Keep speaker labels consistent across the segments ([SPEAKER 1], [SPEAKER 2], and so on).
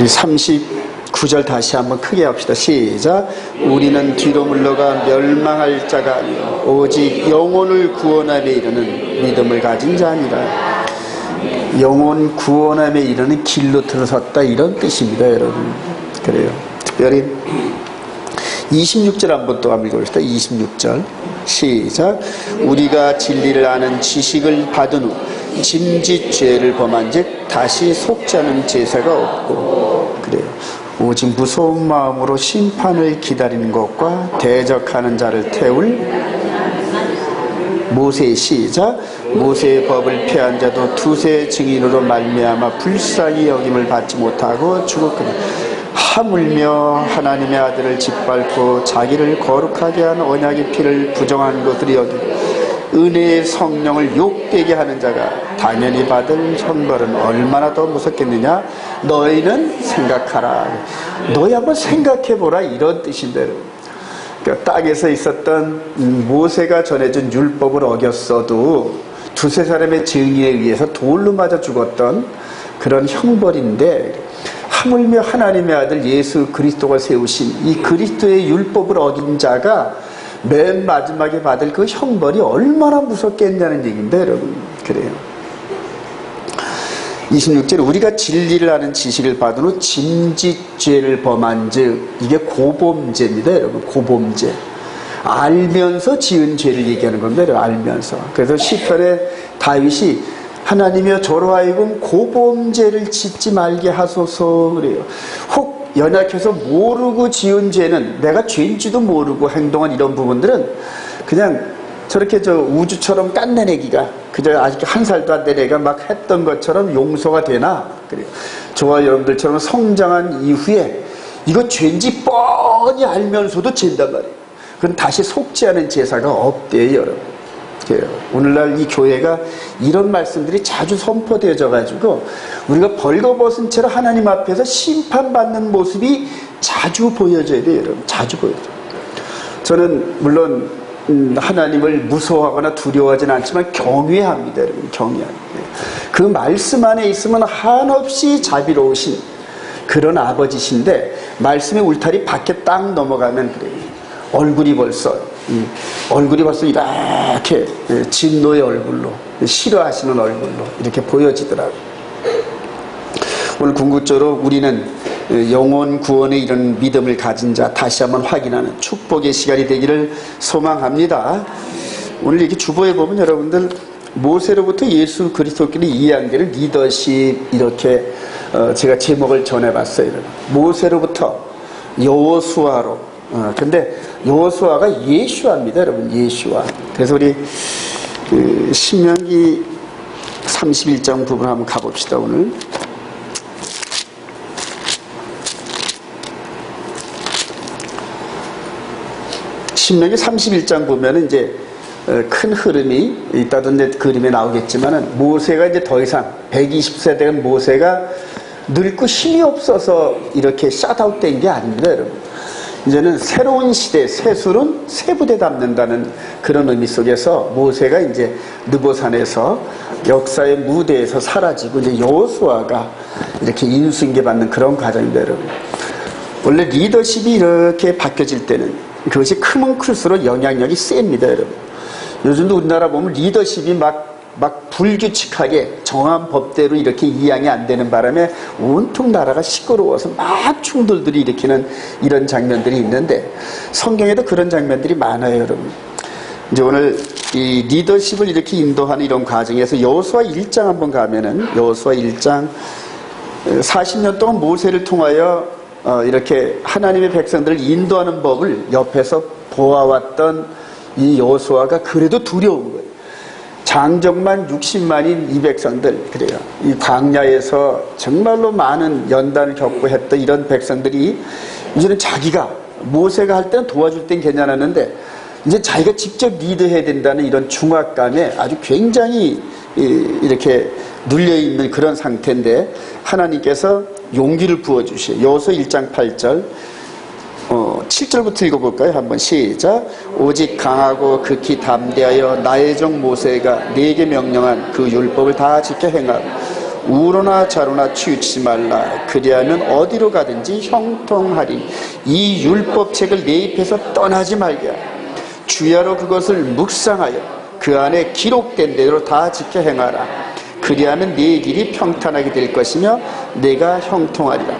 [SPEAKER 1] 우리 39절 다시 한번 크게 합시다. 시작. 우리는 뒤로 물러가 멸망할 자가 아니요 오직 영혼을 구원함에 이르는 믿음을 가진 자니라. 영혼 구원함에 이르는 길로 들어섰다, 이런 뜻입니다, 여러분. 그래요. 특별히 26절 한번 또 한번 읽어봅시다. 26절 시작. 우리가 진리를 아는 지식을 받은 후 짐짓 죄를 범한 즉 다시 속지 않은 제사가 없고, 그래요. 오직 무서운 마음으로 심판을 기다리는 것과 대적하는 자를 태울 모세의 시작. 모세의 법을 폐한 자도 두세 증인으로 말미암아 불쌍히 여김을 받지 못하고 죽었거든. 하물며 하나님의 아들을 짓밟고 자기를 거룩하게 한 언약의 피를 부정한 것들이 여기고 은혜의 성령을 욕되게 하는 자가 당연히 받을 형벌은 얼마나 더 무섭겠느냐. 너희는 생각하라. 너희 한번 생각해보라, 이런 뜻인데, 그러니까 땅에서 있었던 모세가 전해준 율법을 어겼어도 두세 사람의 증인에 의해서 돌로 맞아 죽었던 그런 형벌인데, 하물며 하나님의 아들 예수 그리스도가 세우신 이 그리스도의 율법을 어긴 자가 맨 마지막에 받을 그 형벌이 얼마나 무섭겠냐는 얘기인데, 여러분. 그래요. 26절 우리가 진리를 아는 지식을 받은 후 짐짓죄를 범한 즉, 이게 고범죄입니다, 여러분. 고범죄. 알면서 지은 죄를 얘기하는 겁니다, 여러분. 알면서. 그래서 시편에 다윗이 하나님이여 저로 하여금 고범죄를 짓지 말게 하소서, 그래요. 혹 연약해서 모르고 지은 죄는, 내가 죄인지도 모르고 행동한 이런 부분들은 그냥 저렇게 우주처럼 깐내내기가, 그저 아직 한 살도 안 된 애가 막 했던 것처럼 용서가 되나? 그래요. 저와 여러분들처럼 성장한 이후에 이거 죄인지 뻔히 알면서도 죄인단 말이에요. 그건 다시 속지 않은 제사가 없대요, 여러분. 오늘날 이 교회가 이런 말씀들이 자주 선포되어져 가지고 우리가 벌거벗은 채로 하나님 앞에서 심판받는 모습이 자주 보여져야 돼요, 여러분. 자주 보여져요. 저는 물론 하나님을 무서워하거나 두려워하지는 않지만 경외합니다, 여러분. 경외합니다. 그 말씀 안에 있으면 한없이 자비로우신 그런 아버지신데, 말씀의 울타리 밖에 딱 넘어가면 그래요. 얼굴이 벌써 이렇게 진노의 얼굴로, 싫어하시는 얼굴로 이렇게 보여지더라고요. 오늘 궁극적으로 우리는 영혼 구원에 이런 믿음을 가진 자 다시 한번 확인하는 축복의 시간이 되기를 소망합니다. 오늘 이렇게 주보에 보면 여러분들 모세로부터 예수 그리스도끼리 이해한계를 리더십, 이렇게 제가 제목을 전해봤어요. 모세로부터 여호수아로. 근데 여호수아가 예슈아입니다, 여러분. 예슈아. 그래서 우리 신명기 31장 부분 한번 가봅시다, 오늘. 신명기 31장 보면은 이제 큰 흐름이 있다던데 그림에 나오겠지만은, 모세가 이제 더 이상 120세 된 모세가 늙고 힘이 없어서 이렇게 샷아웃 된 게 아닙니다, 여러분. 이제는 새로운 시대, 새술은 새부대 담는다는 그런 의미 속에서 모세가 이제 느보산에서 역사의 무대에서 사라지고 이제 여호수아가 이렇게 인수인계받는 그런 과정입니다, 여러분. 원래 리더십이 이렇게 바뀌어질 때는 그것이 크면 클수록 영향력이 셉니다, 여러분. 요즘도 우리나라 보면 리더십이 막 불규칙하게 정한 법대로 이렇게 이양이 안 되는 바람에 온통 나라가 시끄러워서 막 충돌들이 일으키는 이런 장면들이 있는데, 성경에도 그런 장면들이 많아요, 여러분. 이제 오늘 이 리더십을 이렇게 인도하는 이런 과정에서 여호수아 1장 한번 가면은, 여호수아 1장 40년 동안 모세를 통하여 이렇게 하나님의 백성들을 인도하는 법을 옆에서 보아왔던 이 여호수아가 그래도 두려운 거예요. 장정만 60만인 이 백성들, 그래요. 이 광야에서 정말로 많은 연단을 겪고 했던 이런 백성들이 이제는 자기가, 모세가 할 때는 도와줄 땐 괜찮았는데 이제 자기가 직접 리드해야 된다는 이런 중압감에 아주 굉장히 이렇게 눌려있는 그런 상태인데, 하나님께서 용기를 부어주시요. 여호수아 1장 8절 7절부터 읽어볼까요? 한번 시작. 오직 강하고 극히 담대하여 나의 종 모세가 네게 명령한 그 율법을 다 지켜 행하고 우로나 좌로나 치우치지 말라. 그리하면 어디로 가든지 형통하리. 이 율법책을 내 입에서 떠나지 말게 하라. 주야로 그것을 묵상하여 그 안에 기록된 대로 다 지켜 행하라. 그리하면 네 길이 평탄하게 될 것이며 내가 형통하리라.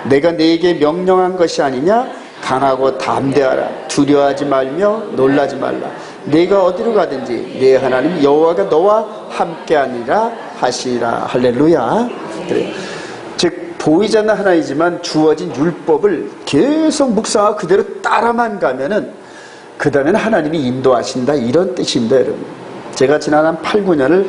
[SPEAKER 1] 내가 네게 명령한 것이 아니냐? 강하고 담대하라. 두려워하지 말며 놀라지 말라. 내가 어디로 가든지 내 하나님 여호와가 너와 함께하니라 하시니라. 할렐루야. 그래. 즉 보이지 않는 하나이지만 주어진 율법을 계속 묵상하고 그대로 따라만 가면은 그 다음에는 하나님이 인도하신다, 이런 뜻입니다, 여러분. 제가 지난 한 8, 9년을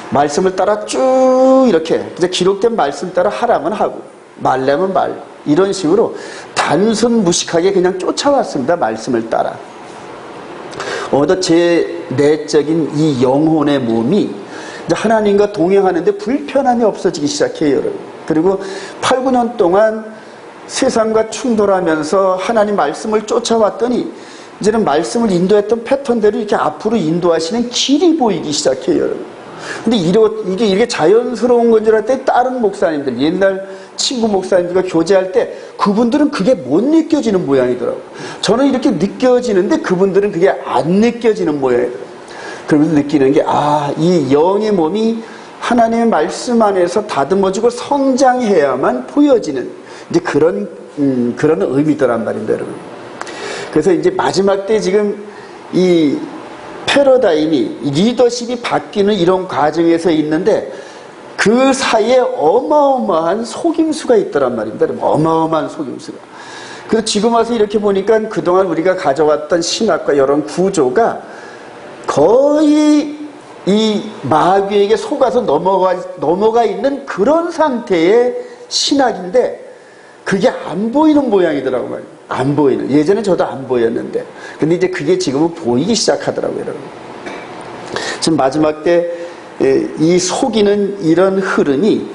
[SPEAKER 1] 말씀을 따라 쭉 이렇게 이제 기록된 말씀 따라 하라면 하고 말라면 말, 이런 식으로 단순 무식하게 그냥 쫓아왔습니다. 말씀을 따라. 어느덧 제 내적인 이 영혼의 몸이 이제 하나님과 동행하는데 불편함이 없어지기 시작해요, 여러분. 그리고 8, 9년 동안 세상과 충돌하면서 하나님 말씀을 쫓아왔더니 이제는 말씀을 인도했던 패턴대로 이렇게 앞으로 인도하시는 길이 보이기 시작해요, 여러분. 근데 이게 이렇게 자연스러운 건 줄 알았더니 다른 목사님들, 옛날 친구 목사님들과 교제할 때 그분들은 그게 못 느껴지는 모양이더라고요. 저는 이렇게 느껴지는데 그분들은 그게 안 느껴지는 모양이더라고요. 그러면서 느끼는 게, 이 영의 몸이 하나님의 말씀 안에서 다듬어지고 성장해야만 보여지는 이제 그런 의미더란 말입니다, 여러분. 그래서 이제 마지막 때 지금 이 패러다임이, 리더십이 바뀌는 이런 과정에서 있는데 그 사이에 어마어마한 속임수가 있더란 말입니다. 어마어마한 속임수가. 그래서 지금 와서 이렇게 보니까 그동안 우리가 가져왔던 신학과 이런 구조가 거의 이 마귀에게 속아서 넘어가 있는 그런 상태의 신학인데 그게 안 보이는 모양이더라고요. 안 보이는. 예전에 저도 안 보였는데. 근데 이제 그게 지금은 보이기 시작하더라고요, 여러분. 지금 마지막 때 이 속이는 이런 흐름이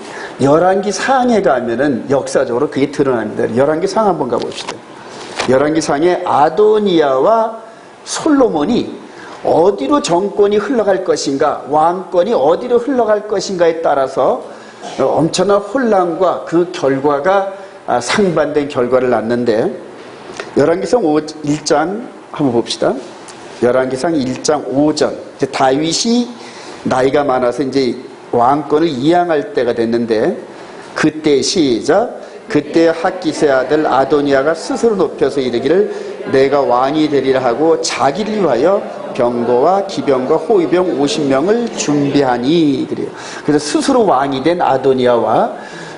[SPEAKER 1] 열왕기 상에 가면은 역사적으로 그게 드러납니다. 열왕기 상 한번 가봅시다. 열왕기 상에 아도니아와 솔로몬이 어디로 정권이 흘러갈 것인가, 왕권이 어디로 흘러갈 것인가에 따라서 엄청난 혼란과 그 결과가 상반된 결과를 낳는데, 열왕기상 1장 한번 봅시다. 열왕기상 1장 5절. 이제 다윗이 나이가 많아서 이제 왕권을 이양할 때가 됐는데, 그때 시작. 그때 핫기스의 아들 아도니아가 스스로 높여서 이르기를 내가 왕이 되리라 하고 자기를 위하여 병거와 기병과 호위병 50명을 준비하니. 그래요. 그래서 스스로 왕이 된 아도니아와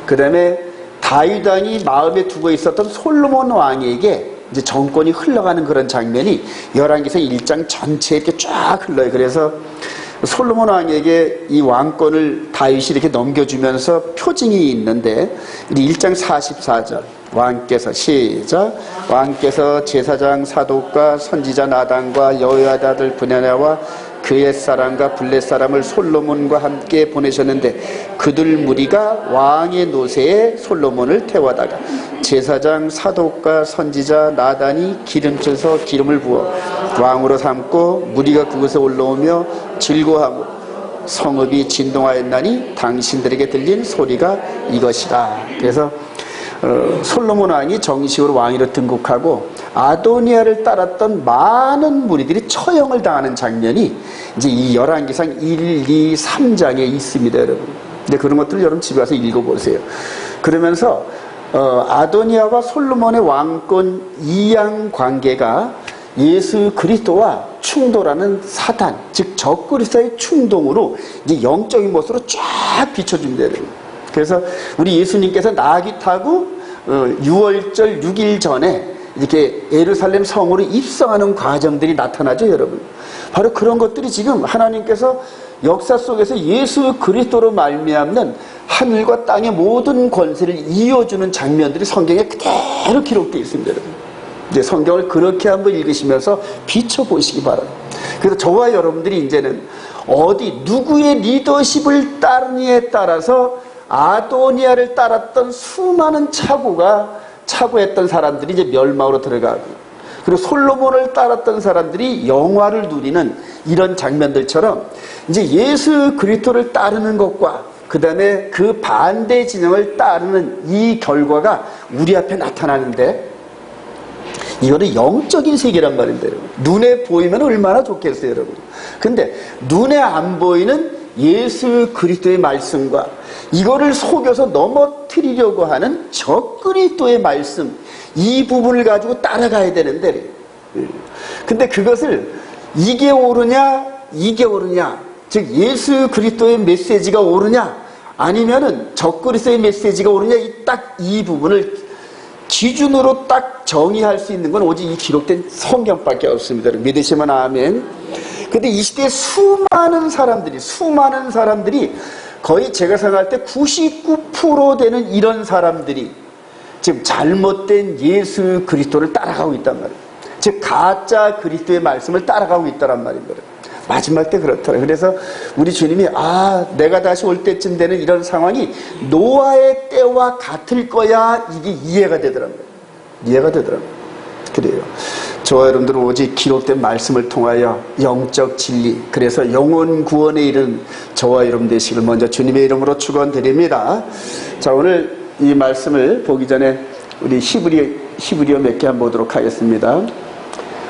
[SPEAKER 1] 그 다음에 다윗 왕이 마음에 두고 있었던 솔로몬 왕에게 이제 정권이 흘러가는 그런 장면이 열왕기상 1장 전체에 이렇게 쫙 흘러요. 그래서 솔로몬 왕에게 이 왕권을 다윗이 이렇게 넘겨주면서 표징이 있는데, 1장 44절. 왕께서 시작. 왕께서 제사장 사독과 선지자 나단과 여호야다 아들 브냐냐와 그의 사람과 블렛 사람을 솔로몬과 함께 보내셨는데 그들 무리가 왕의 노새에 솔로몬을 태워다가 제사장 사독과 선지자 나단이 기름쳐서 기름을 부어 왕으로 삼고 무리가 그곳에 올라오며 즐거워하고 성읍이 진동하였나니 당신들에게 들린 소리가 이것이다. 그래서 솔로몬 왕이 정식으로 왕위로 등극하고 아도니아를 따랐던 많은 무리들이 처형을 당하는 장면이 이제 이 열왕기상 1, 2, 3장에 있습니다, 여러분. 근데 그런 것들을 여러분 집에 가서 읽어보세요. 그러면서 아도니아와 솔로몬의 왕권 이양 관계가 예수 그리스도와 충돌하는 사단, 즉 적그리스도의 충동으로 이제 영적인 모습으로 쫙 비춰줍니다, 여러분. 그래서 우리 예수님께서 나귀 타고 6월절 6일 전에 이렇게 예루살렘 성으로 입성하는 과정들이 나타나죠, 여러분. 바로 그런 것들이 지금 하나님께서 역사 속에서 예수 그리스도로 말미암는 하늘과 땅의 모든 권세를 이어주는 장면들이 성경에 그대로 기록되어 있습니다, 여러분. 이제 성경을 그렇게 한번 읽으시면서 비춰보시기 바랍니다. 그래서 저와 여러분들이 이제는 어디 누구의 리더십을 따르느냐에 따라서 아도니아를 따랐던 수많은 차고했던 사람들이 이제 멸망으로 들어가고, 그리고 솔로몬을 따랐던 사람들이 영화를 누리는 이런 장면들처럼 이제 예수 그리스도를 따르는 것과 그 다음에 그 반대 진영을 따르는 이 결과가 우리 앞에 나타나는데, 이거는 영적인 세계란 말인데, 여러분. 눈에 보이면 얼마나 좋겠어요, 여러분. 근데 눈에 안 보이는 예수 그리스도의 말씀과 이거를 속여서 넘어뜨리려고 하는 적그리스도의 말씀, 이 부분을 가지고 따라가야 되는데, 근데 그것을 이게 옳으냐, 이게 옳으냐, 즉 예수 그리스도의 메시지가 옳으냐, 아니면은 적그리스도의 메시지가 옳으냐, 딱 이 부분을 기준으로 딱 정의할 수 있는 건 오직 이 기록된 성경밖에 없습니다. 믿으시면 아멘. 근데 이 시대에 수많은 사람들이 거의 제가 생각할 때 99% 되는 이런 사람들이 지금 잘못된 예수 그리스도를 따라가고 있단 말이에요. 즉 가짜 그리스도의 말씀을 따라가고 있다란 말입니다. 마지막 때 그렇더라고요. 그래서 우리 주님이 내가 다시 올 때쯤 되는 이런 상황이 노아의 때와 같을 거야, 이게 이해가 되더라고요. 그래요. 저와 여러분들은 오직 기록된 말씀을 통하여 영적 진리, 그래서 영혼 구원에 이른 저와 여러분 되시길 먼저 주님의 이름으로 축원드립니다. 자, 오늘 이 말씀을 보기 전에 우리 히브리어 몇 개 한번 보도록 하겠습니다.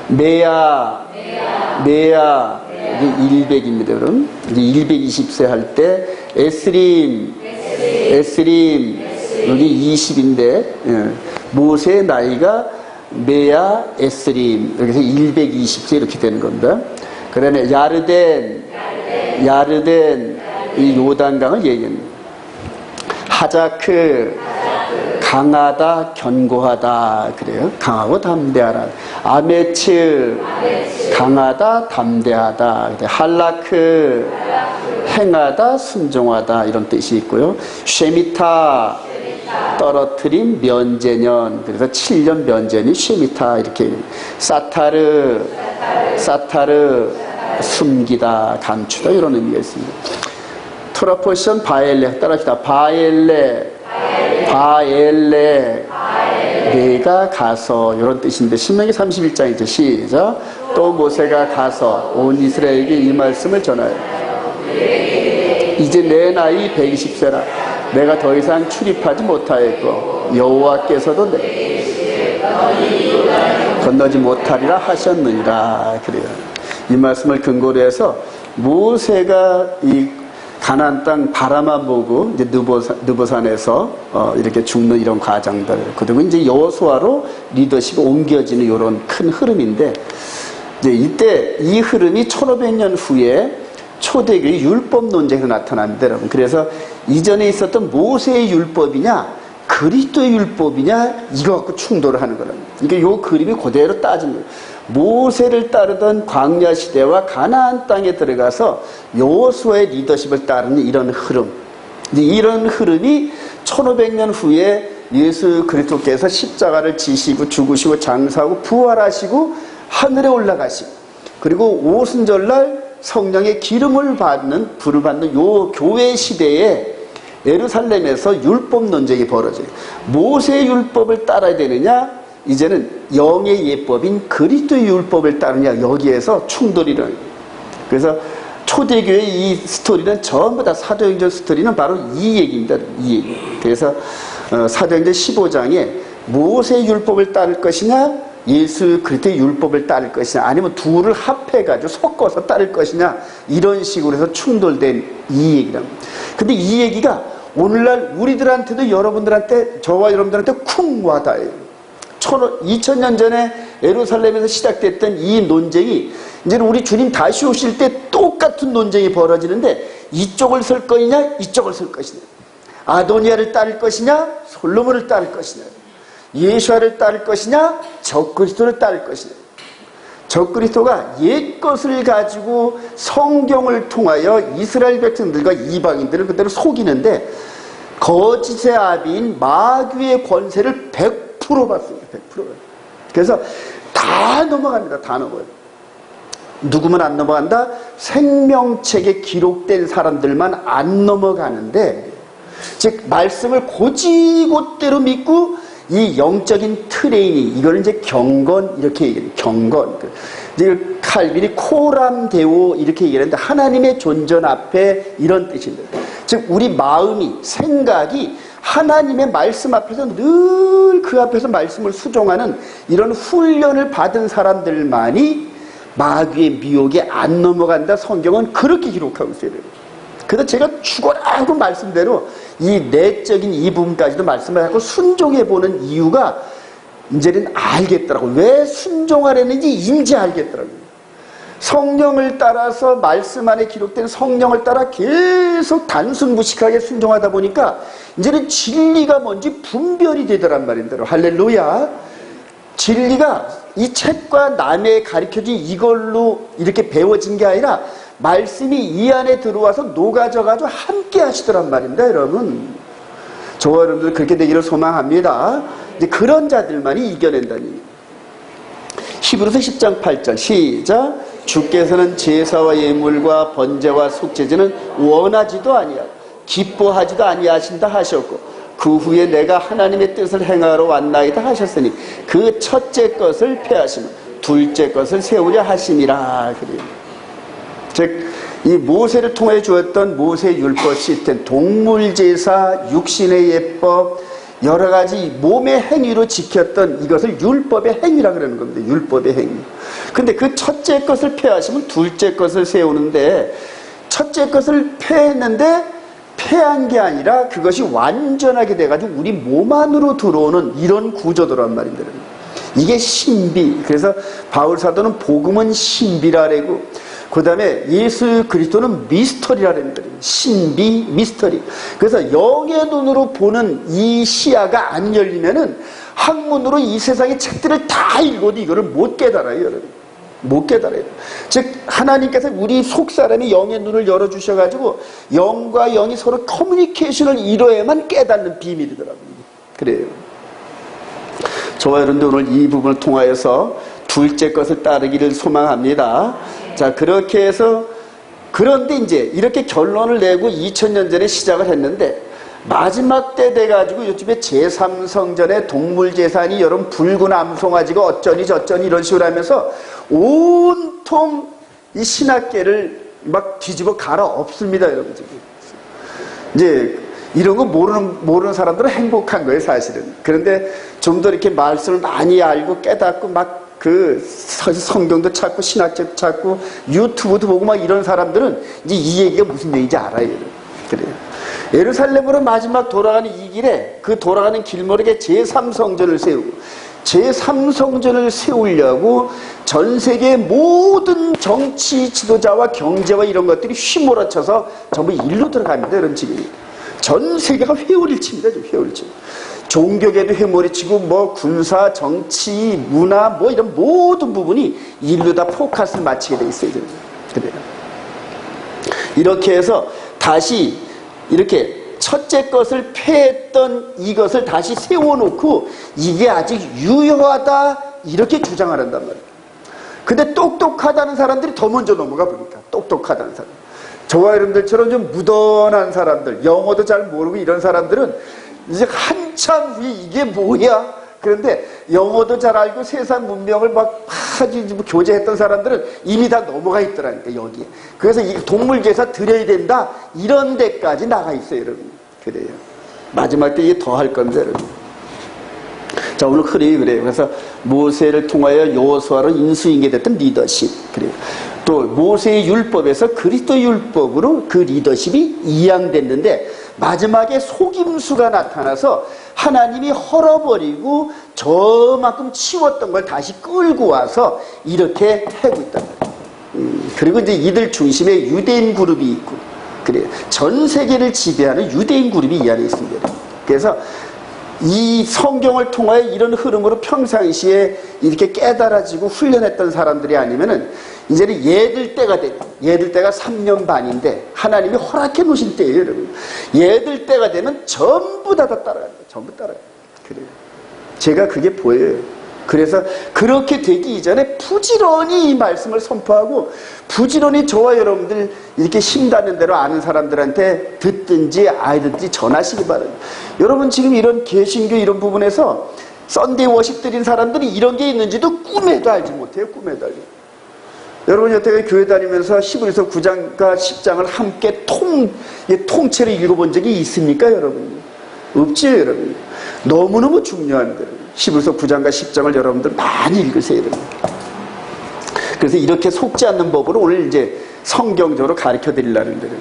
[SPEAKER 1] 메야 이게 100입니다, 여러분. 이제 120세 할 때 에스림 여기 20인데 모세의 나이가 메야 에스림, 여기서 120세 이렇게 되는 겁니다. 그 다음에 야르덴 이 요단강을 얘기합니다. 하자크 강하다 견고하다, 그래요. 강하고 담대하라. 아메츠 강하다 담대하다. 할라크 행하다 순종하다, 이런 뜻이 있고요. 쉐미타 떨어뜨린 면제년, 그래서 7년 면제니 쉐미타, 이렇게. 사타르 숨기다 감추다, 이런 의미가 있습니다. 트라포션 바엘레, 따라합시다. 바엘레 내가 가서, 이런 뜻인데 신명기 31장이죠. 시작. 또 모세가 가서 온 이스라엘에게 이 말씀을 전하여 이제 내 나이 120세라 내가 더 이상 출입하지 못하였고 여호와께서도 건너지 못하리라 하셨느니라. 그래요. 이 말씀을 근거로 해서 모세가 이 가나안 땅 바라만 보고 이제 느보산에서 이렇게 죽는 이런 과정들, 그리고 이제 여호수아로 리더십이 옮겨지는 이런 큰 흐름인데, 이제 이때 이 흐름이 1500년 후에 초대교회 율법 논쟁에서 나타납니다, 여러분. 그래서 이전에 있었던 모세의 율법이냐 그리스도의 율법이냐, 이거 갖고 충돌을 하는 거랍니다. 그러니까 이 그림이 그대로 따진 거예요. 모세를 따르던 광야 시대와 가나안 땅에 들어가서 여호수아의 리더십을 따르는 이런 흐름, 이런 흐름이 1500년 후에 예수 그리스도께서 십자가를 지시고 죽으시고 장사하고 부활하시고 하늘에 올라가시고, 그리고 오순절날 성령의 기름을 받는, 불을 받는 요 교회 시대에 예루살렘에서 율법 논쟁이 벌어져요. 모세의 율법을 따라야 되느냐, 이제는 영의 예법인 그리스도의 율법을 따르냐, 여기에서 충돌이 일어나요. 그래서 초대교회의 이 스토리는 전부 다 사도행전 스토리는 바로 이 얘기입니다. 이 얘기. 그래서 사도행전 15장에 모세의 율법을 따를 것이냐, 예수 그리스도의 율법을 따를 것이냐, 아니면 둘을 합해가지고 섞어서 따를 것이냐, 이런 식으로 해서 충돌된 이 얘기랍니다. 근데 이 얘기가 오늘날 우리들한테도, 여러분들한테, 저와 여러분들한테 쿵 와닿아요. 2000년 전에 예루살렘에서 시작됐던 이 논쟁이 이제는 우리 주님 다시 오실 때 똑같은 논쟁이 벌어지는데, 이쪽을 설 것이냐 이쪽을 설 것이냐, 아도니아를 따를 것이냐 솔로몬을 따를 것이냐, 예수아를 따를 것이냐 적그리스도를 따를 것이냐. 적그리스도가 옛것을 가지고 성경을 통하여 이스라엘 백성들과 이방인들을 그대로 속이는데, 거짓의 아비인 마귀의 권세를 100% 받습니다. 100%. 그래서 다 넘어갑니다. 다 넘어요. 누구만 안 넘어간다? 생명책에 기록된 사람들만 안 넘어가는데, 즉 말씀을 곧이곧대로 믿고 이 영적인 트레이닝, 이걸 이제 경건, 이렇게 얘기해요. 경건. 이제 칼빈이 코람 데오 이렇게 얘기하는데, 하나님의 존전 앞에, 이런 뜻입니다. 즉 우리 마음이, 생각이 하나님의 말씀 앞에서 늘 그 앞에서 말씀을 수종하는 이런 훈련을 받은 사람들만이 마귀의 미혹에 안 넘어간다. 성경은 그렇게 기록하고 있어요. 그래서 제가 죽어라 하고 말씀대로 이 내적인 이 부분까지도 말씀을 하고 순종해보는 이유가 이제는 알겠더라고요. 왜 순종하려는지 이제 알겠더라고요. 성령을 따라서 말씀 안에 기록된 성령을 따라 계속 단순무식하게 순종하다 보니까 이제는 진리가 뭔지 분별이 되더란 말인데요. 할렐루야. 진리가 이 책과 남의 가르쳐진 이걸로 이렇게 배워진 게 아니라 말씀이 이 안에 들어와서 녹아져가지고 함께 하시더란 말입니다. 여러분, 저와 여러분들 그렇게 되기를 소망합니다. 이제 그런 자들만이 이겨낸다니. 히브리서 10장 8절 시작. 주께서는 제사와 예물과 번제와 속죄제는 원하지도 아니하고 기뻐하지도 아니하신다 하셨고 그 후에 내가 하나님의 뜻을 행하러 왔나이다 하셨으니 그 첫째 것을 폐하시면 둘째 것을 세우려 하심이라. 그래요. 즉 이 모세를 통해 주었던 모세 율법 시스템, 동물제사, 육신의 예법, 여러 가지 몸의 행위로 지켰던 이것을 율법의 행위라 그러는 겁니다. 율법의 행위. 근데 그 첫째 것을 폐하시면 둘째 것을 세우는데, 첫째 것을 폐했는데 폐한 게 아니라 그것이 완전하게 돼가지고 우리 몸 안으로 들어오는 이런 구조더란 말입니다. 이게 신비. 그래서 바울 사도는 복음은 신비라 그러고, 그 다음에 예수 그리스도는 미스터리라 그럽니다. 신비, 미스터리. 그래서 영의 눈으로 보는 이 시야가 안 열리면은 학문으로 이 세상의 책들을 다 읽어도 이거를 못 깨달아요, 여러분. 못 깨달아요. 즉 하나님께서 우리 속사람이 영의 눈을 열어주셔가지고 영과 영이 서로 커뮤니케이션을 이뤄야만 깨닫는 비밀이더라고요. 그래요. 저와 여러분들 오늘 이 부분을 통하여서 둘째 것을 따르기를 소망합니다. 자, 그렇게 해서, 그런데 이제 이렇게 결론을 내고 2000년 전에 시작을 했는데 마지막 때 돼가지고 요즘에 제3성전에 동물제사니 여러분 붉은 암송아지가 어쩌니 저쩌니 이런 식으로 하면서 온통 이 신학계를 막 뒤집어 갈아 엎습니다, 여러분. 이제 이런 거 모르는 사람들은 행복한 거예요, 사실은. 그런데 좀 더 이렇게 말씀을 많이 알고 깨닫고 막 그 성경도 찾고 신학책도 찾고 유튜브도 보고 막 이런 사람들은 이제 이 얘기가 무슨 얘기인지 알아요. 그래요. 예루살렘으로 마지막 돌아가는 이 길에 그 돌아가는 길목에 제3성전을 세우고 제3성전을 세우려고 전 세계의 모든 정치 지도자와 경제와 이런 것들이 휘몰아쳐서 전부 일로 들어갑니다. 이런 지금 전 세계가 회오리를 칩니다. 회오리를 칩니다. 종교계도 회몰이치고 뭐 군사, 정치, 문화 뭐 이런 모든 부분이 일로 다 포커스를 맞추게 돼 있어요. 그래요. 이렇게 해서 다시 이렇게 첫째 것을 폐했던 이것을 다시 세워놓고 이게 아직 유효하다 이렇게 주장을 한단 말이에요. 근데 똑똑하다는 사람들이 더 먼저 넘어가 보니까 똑똑하다는 사람, 저와 여러분들처럼 좀 무던한 사람들, 영어도 잘 모르고 이런 사람들은 이제 한참 후에 이게 뭐야? 그런데 영어도 잘 알고 세상 문명을 막 아주 교제했던 사람들은 이미 다 넘어가 있더라니까, 여기에. 그래서 이 동물제사 드려야 된다 이런 데까지 나가 있어요, 여러분. 그래요. 마지막 때 이게 더 할 겁니다, 여러분. 자, 오늘 흐름이 그래요. 그래서 모세를 통하여 여호수아로 인수인계 됐던 리더십. 그래요. 또 모세의 율법에서 그리스도 율법으로 그 리더십이 이양됐는데 마지막에 속임수가 나타나서 하나님이 헐어버리고 저만큼 치웠던 걸 다시 끌고 와서 이렇게 하고 있단 말이에요. 그리고 이제 이들 중심에 유대인 그룹이 있고, 그래요. 전 세계를 지배하는 유대인 그룹이 이 안에 있습니다. 그래서 이 성경을 통하여 이런 흐름으로 평상시에 이렇게 깨달아지고 훈련했던 사람들이 아니면은 이제는 얘들 때가 되면, 얘들 때가 3년 반인데 하나님이 허락해 놓으신 때예요, 여러분. 얘들 때가 되면 전부 다 따라갑니다. 전부 따라가요. 그래요. 제가 그게 보여요. 그래서 그렇게 되기 이전에 부지런히 이 말씀을 선포하고 부지런히 저와 여러분들 이렇게 힘닿는 대로 아는 사람들한테 듣든지 알든지 전하시기 바랍니다. 여러분 지금 이런 개신교 이런 부분에서 썬데이 워십 드린 사람들이 이런 게 있는지도 꿈에도 알지 못해요. 꿈에도 알지. 여러분 여태까지 교회 다니면서 히브리서 9장과 10장을 함께 통째로 읽어본 적이 있습니까, 여러분? 없지요, 여러분. 너무너무 중요한데 히브리서 9장과 10장을 여러분들 많이 읽으세요, 여러분. 그래서 이렇게 속지 않는 법으로 오늘 이제 성경적으로 가르쳐 드리려는 거예요.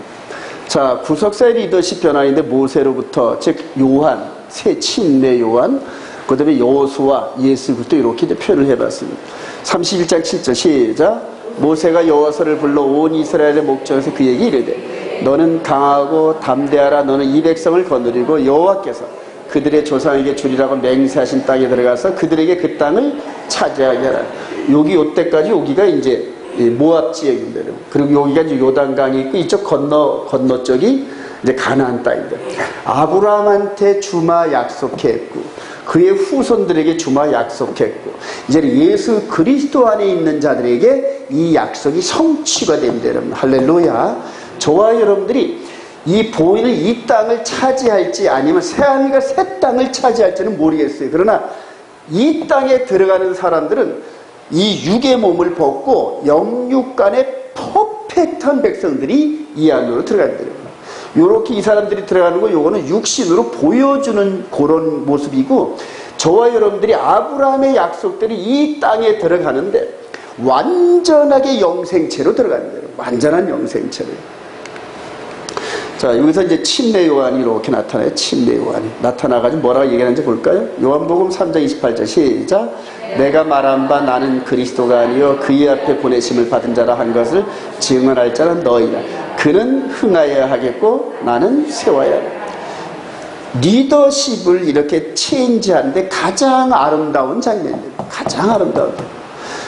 [SPEAKER 1] 자, 구속사의 리더십 변화인데 모세로부터, 즉 요한, 새 침례 요한, 그 다음에 여호수아, 예수 그리스도 이렇게 이제 표현을 해봤습니다. 31장 7절 시작. 모세가 여호와서를 불러 온 이스라엘의 목전에서 그에게 이르되 너는 강하고 담대하라. 너는 이 백성을 거느리고 여호와께서 그들의 조상에게 주리라고 맹세하신 땅에 들어가서 그들에게 그 땅을 차지하게 하라. 여기 요때까지 여기가 이제 모압 지역인데, 그리고 여기가 이제 요단강이 있고 이쪽 건너 쪽이 이제 가나안 땅인데, 아브라함한테 주마 약속했고 그의 후손들에게 주마 약속했고 이제 예수 그리스도 안에 있는 자들에게 이 약속이 성취가 됩니다. 여러분 할렐루야. 저와 여러분들이 이 보이는 이 땅을 차지할지 아니면 새하늘과 새 땅을 차지할지는 모르겠어요. 그러나 이 땅에 들어가는 사람들은 이 육의 몸을 벗고 영육간의 퍼펙트한 백성들이 이 안으로 들어간다. 요렇게 이 사람들이 들어가는 거, 요거는 육신으로 보여주는 그런 모습이고, 저와 여러분들이 아브라함의 약속들이 이 땅에 들어가는데 완전하게 영생체로 들어가는 거예요. 완전한 영생체로. 자, 여기서 이제 침례 요한이 이렇게 나타나요. 침례 요한이 나타나가지고 뭐라고 얘기하는지 볼까요? 요한복음 3장 28절 시작. 내가 말한 바 나는 그리스도가 아니요 그의 앞에 보내심을 받은 자라 한 것을 증언할 자는 너희라. 그는 흥하여야 하겠고 나는 세워야 하라. 리더십을 이렇게 체인지하는데 가장 아름다운 장면입니다. 가장 아름다운.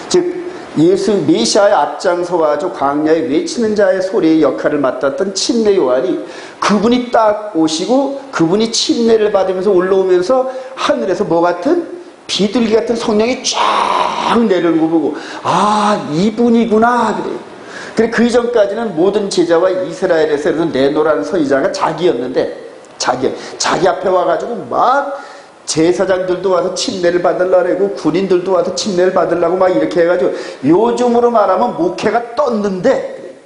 [SPEAKER 1] 즉 예수 메시아의 앞장서가지고 광야에 외치는 자의 소리의 역할을 맡았던 침례 요한이, 그분이 딱 오시고 그분이 침례를 받으면서 올라오면서 하늘에서 뭐 같은 비둘기 같은 성령이 쫙 내려오는 거 보고 아 이분이구나 그래요. 그래 그 이전까지는 모든 제자와 이스라엘에서 내노라는 선지자가 자기였는데 자기 앞에 와가지고 막 제사장들도 와서 침례를 받으려고 군인들도 와서 침례를 받으려고 막 이렇게 해가지고 요즘으로 말하면 목회가 떴는데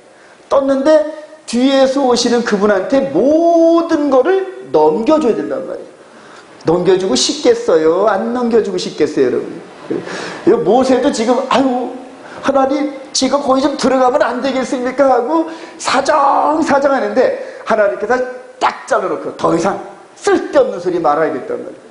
[SPEAKER 1] 뒤에서 오시는 그분한테 모든 거를 넘겨줘야 된단 말이에요. 넘겨주고 싶겠어요? 안 넘겨주고 싶겠어요, 여러분? 모세도 지금 아유 하나님 지금 거기 좀 들어가면 안 되겠습니까? 하고 사정하는데 하나님께서 딱 잘라놓고 더 이상 쓸데없는 소리 말아야겠단 말이에요.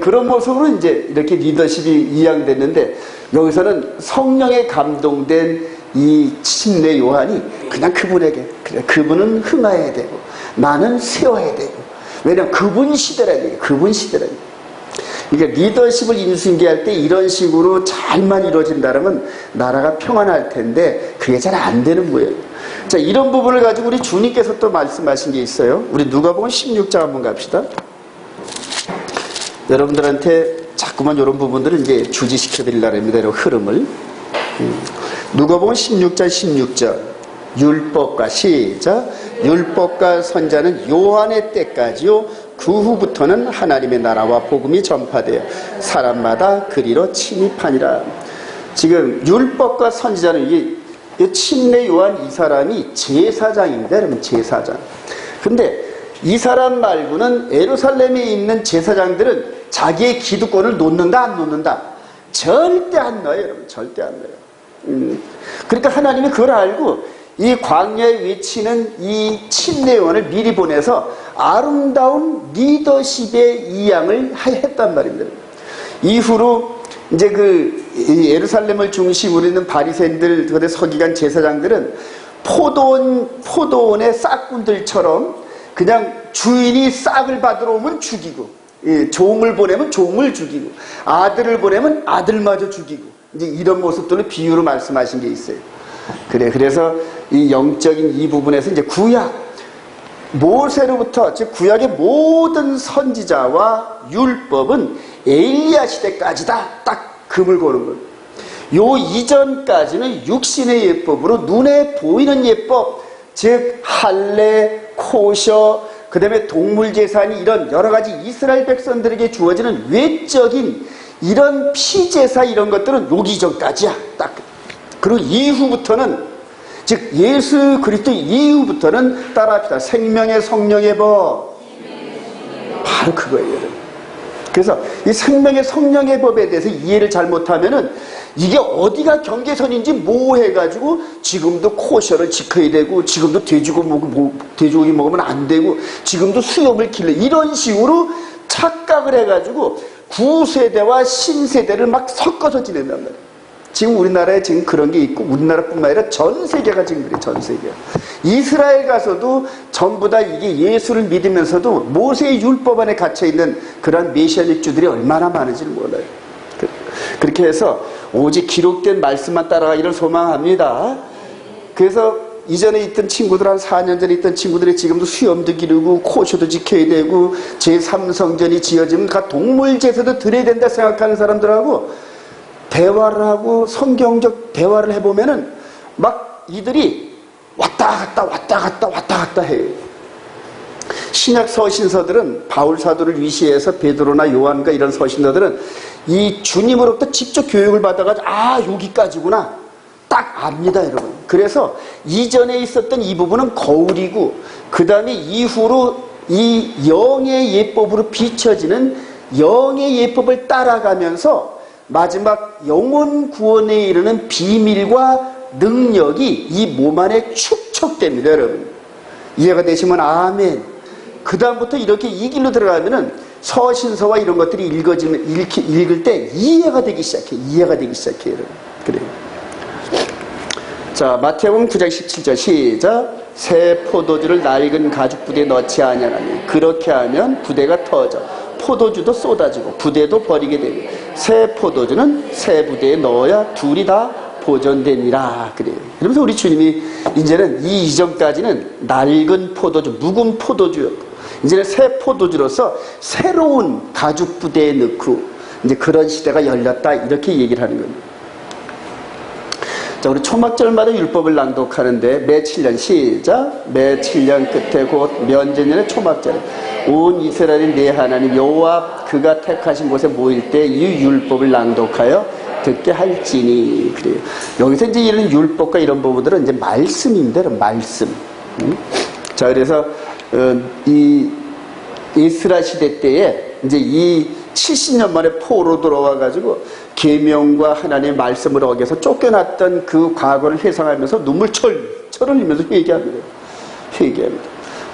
[SPEAKER 1] 그런 모습으로 이제 이렇게 리더십이 이양됐는데, 여기서는 성령에 감동된 이 침례 요한이 그냥 그분에게, 그래 그분은 흥하여야 되고 나는 세워야 되고, 왜냐면 그분 시대라니, 그분 시대라니. 그러니까 리더십을 인수인계할 때 이런 식으로 잘만 이루어진다면 나라가 평안할 텐데 그게 잘 안 되는 거예요. 자, 이런 부분을 가지고 우리 주님께서 또 말씀하신 게 있어요. 우리 누가복음 16장 한번 갑시다. 여러분들한테 자꾸만 이런 부분들을 이제 주지시켜 드리려고 합니다. 이런 흐름을. 누가복음 16장 16절. 율법과 시작. 율법과 선자는 요한의 때까지요. 그 후부터는 하나님의 나라와 복음이 전파되어 사람마다 그리로 침입하니라. 지금 율법과 선지자는 이 침례 요한 이 사람이 제사장입니다. 여러분 제사장. 근데 이 사람 말고는 예루살렘에 있는 제사장들은 자기의 기득권을 놓는다 안 놓는다? 절대 안 넣어요. 여러분 절대 안 넣어요. 그러니까 하나님이 그걸 알고 이 광야에 외치는 이 침례 요한을 미리 보내서 아름다운 리더십의 이양을 했단 말입니다. 이후로 이제 그 예루살렘을 중심으로 있는 바리새인들, 그다음에 서기관 제사장들은 포도원의 싹꾼들처럼 그냥 주인이 싹을 받으러 오면 죽이고, 종을 보내면 종을 죽이고, 아들을 보내면 아들마저 죽이고, 이제 이런 모습들을 비유로 말씀하신 게 있어요. 그래서 이 영적인 이 부분에서 이제 구약, 모세로부터, 즉 구약의 모든 선지자와 율법은 엘리야 시대까지다. 딱 금을 거는 거예요. 요 이전까지는 육신의 예법으로 눈에 보이는 예법, 즉 할례, 코셔, 그 다음에 동물제사니 이런 여러가지 이스라엘 백성들에게 주어지는 외적인 이런 피제사 이런 것들은 요기 전까지야. 딱 그리고 이후부터는, 즉 예수 그리스도 이후부터는 따라합시다. 생명의 성령의 법. 바로 그거예요, 여러분. 그래서 이 생명의 성령의 법에 대해서 이해를 잘못하면은 이게 어디가 경계선인지 모호해가지고 지금도 코셔를 지켜야 되고, 지금도 돼지고기 먹으면 안 되고, 지금도 수염을 길러, 이런 식으로 착각을 해가지고 구세대와 신세대를 막 섞어서 지낸단 말이에요. 지금 우리나라에 지금 그런 게 있고, 우리나라뿐만 아니라 전 세계가 지금 그래요. 전 세계. 이스라엘 가서도 전부 다 이게 예수를 믿으면서도 모세의 율법 안에 갇혀있는 그런 메시아닉주들이 얼마나 많은지를 몰라요. 그렇게 해서 오직 기록된 말씀만 따라가기를 소망합니다. 그래서 이전에 있던 친구들, 한 4년 전에 있던 친구들이 지금도 수염도 기르고 코쇼도 지켜야 되고 제3성전이 지어지면 다 동물 제사도 드려야 된다 생각하는 사람들하고 대화를 하고 성경적 대화를 해보면은 막 이들이 왔다 갔다 해요. 신약 서신서들은 바울 사도를 위시해서 베드로나 요한과 이런 서신서들은 이 주님으로부터 직접 교육을 받아가지고 여기까지구나 딱 압니다, 여러분. 그래서 이전에 있었던 이 부분은 거울이고, 그 다음에 이후로 이 영의 예법으로 비춰지는 영의 예법을 따라가면서 마지막 영혼 구원에 이르는 비밀과 능력이 이 몸 안에 축적됩니다, 여러분. 이해가 되시면 아멘. 그 다음부터 이렇게 이 길로 들어가면은 서신서와 이런 것들이 읽을 때 이해가 되기 시작해요. 여러분. 그래요. 자, 마태복음 9장 17절 시작. 새 포도주를 낡은 가죽 부대에 넣지 아니하나니 그렇게 하면 부대가 터져 포도주도 쏟아지고 부대도 버리게 되고 새 포도주는 새 부대에 넣어야 둘이 다 보존되니라. 그래요. 그러면서 우리 주님이 이제는 이 이전까지는 낡은 포도주, 묵은 포도주였고 이제는 새 포도주로서 새로운 가죽 부대에 넣고 이제 그런 시대가 열렸다, 이렇게 얘기를 하는 겁니다. 자, 우리 초막절마다 율법을 낭독하는데 매 7년 시작. 매 7년 끝에 곧 면제년의 초막절에 온 이스라엘의 내 하나님 여호와 그가 택하신 곳에 모일 때 이 율법을 낭독하여 듣게 할지니. 그래요. 여기서 이제 이런 율법과 이런 부분들은 이제 말씀입니다. 말씀. 자, 그래서 이 에스라 시대 때에 이제 이 70년 만에 포로 들어와가지고 계명과 하나님의 말씀을 어겨서 쫓겨났던 그 과거를 회상하면서 눈물철을 흘리면서 회개합니다.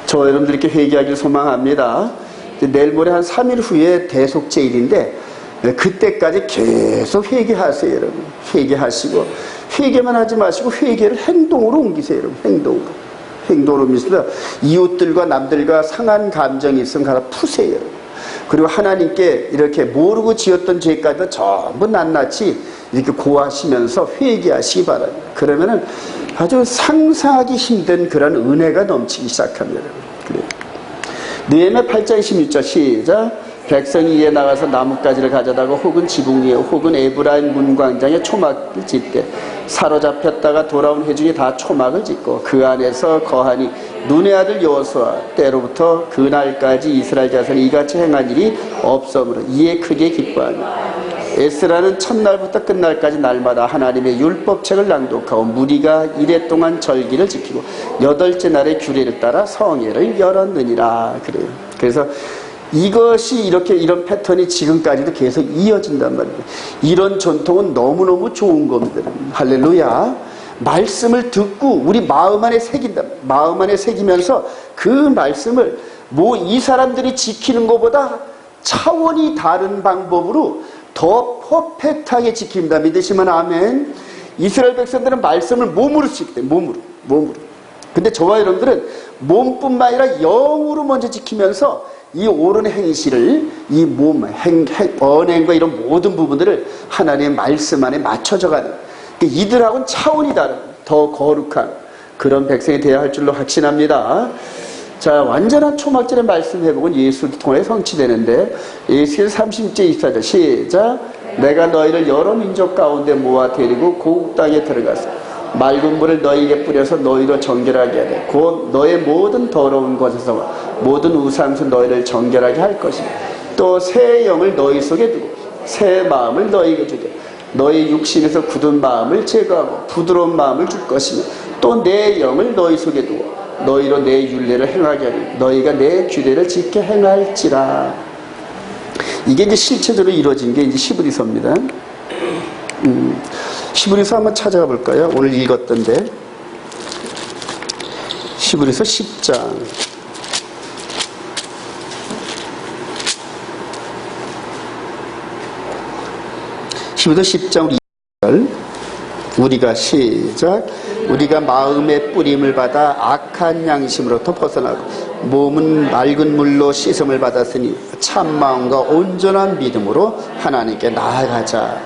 [SPEAKER 1] 저 여러분들 이렇게 회개하기를 소망합니다. 내일 모레 한 3일 후에 대속제일인데 그때까지 계속 회개하세요, 여러분. 회개하시고 회개만 하지 마시고 회개를 행동으로 옮기세요, 여러분. 행동으로 옮기시다 이웃들과 남들과 상한 감정이 있으면 가서 푸세요, 여러분. 그리고 하나님께 이렇게 모르고 지었던 죄까지도 전부 낱낱이 이렇게 고하시면서 회개하시기 바랍니다. 그러면은 아주 상상하기 힘든 그런 은혜가 넘치기 시작합니다. 그래요. 느헤미야 8장 16절 시작. 백성이 이에 나가서 나뭇가지를 가져다가 혹은 지붕 위에 혹은 에브라임 문광장에 초막을 짓되 사로잡혔다가 돌아온 회중이 다 초막을 짓고 그 안에서 거하니 눈의 아들 여호수아 때로부터 그날까지 이스라엘 자손이 이같이 행한 일이 없으므로 이에 크게 기뻐하니 에스라는 첫날부터 끝날까지 날마다 하나님의 율법책을 낭독하고 무리가 이래 동안 절기를 지키고 8째 날의 규례를 따라 성회를 열었느니라. 그래요. 그래서 이것이 이런 패턴이 지금까지도 계속 이어진단 말이에요. 이런 전통은 너무너무 좋은 겁니다. 할렐루야. 말씀을 듣고 우리 마음 안에 새긴다. 마음 안에 새기면서 그 말씀을 이 사람들이 지키는 것보다 차원이 다른 방법으로 더 퍼펙트하게 지킵니다. 믿으시면 아멘. 이스라엘 백성들은 말씀을 몸으로 지키대. 몸으로. 근데 저와 여러분들은 몸뿐만 아니라 영으로 먼저 지키면서 이 옳은 행실을 이 몸, 언행과 이런 모든 부분들을 하나님의 말씀 안에 맞춰져가는, 이들하고는 차원이 다른 더 거룩한 그런 백성이 되어야 할 줄로 확신합니다. 자, 완전한 초막절의 말씀 회복은 예수를 통해 성취되는데 에스겔 30절 24절 시작. 내가 너희를 여러 민족 가운데 모아 데리고 고국 땅에 들어가서 맑은 물을 너희에게 뿌려서 너희로 정결하게 하되 곧 너의 모든 더러운 것에서 모든 우상수 너희를 정결하게 할 것이며 또 새 영을 너희 속에 두고 새 마음을 너희에게 주되 너희 육신에서 굳은 마음을 제거하고 부드러운 마음을 줄 것이며 또 내 영을 너희 속에 두어 너희로 내 율례를 행하게 하니 너희가 내 규례를 지켜 행할지라. 이게 이제 실체적으로 이루어진 게 이제 히브리서입니다. 히브리서 한번 찾아가 볼까요? 오늘 읽었던데. 히브리서 10장. 히브리서 10장 2절. 우리가 시작. 우리가 마음의 뿌림을 받아 악한 양심으로부터 벗어나고 몸은 맑은 물로 씻음을 받았으니 참 마음과 온전한 믿음으로 하나님께 나아가자.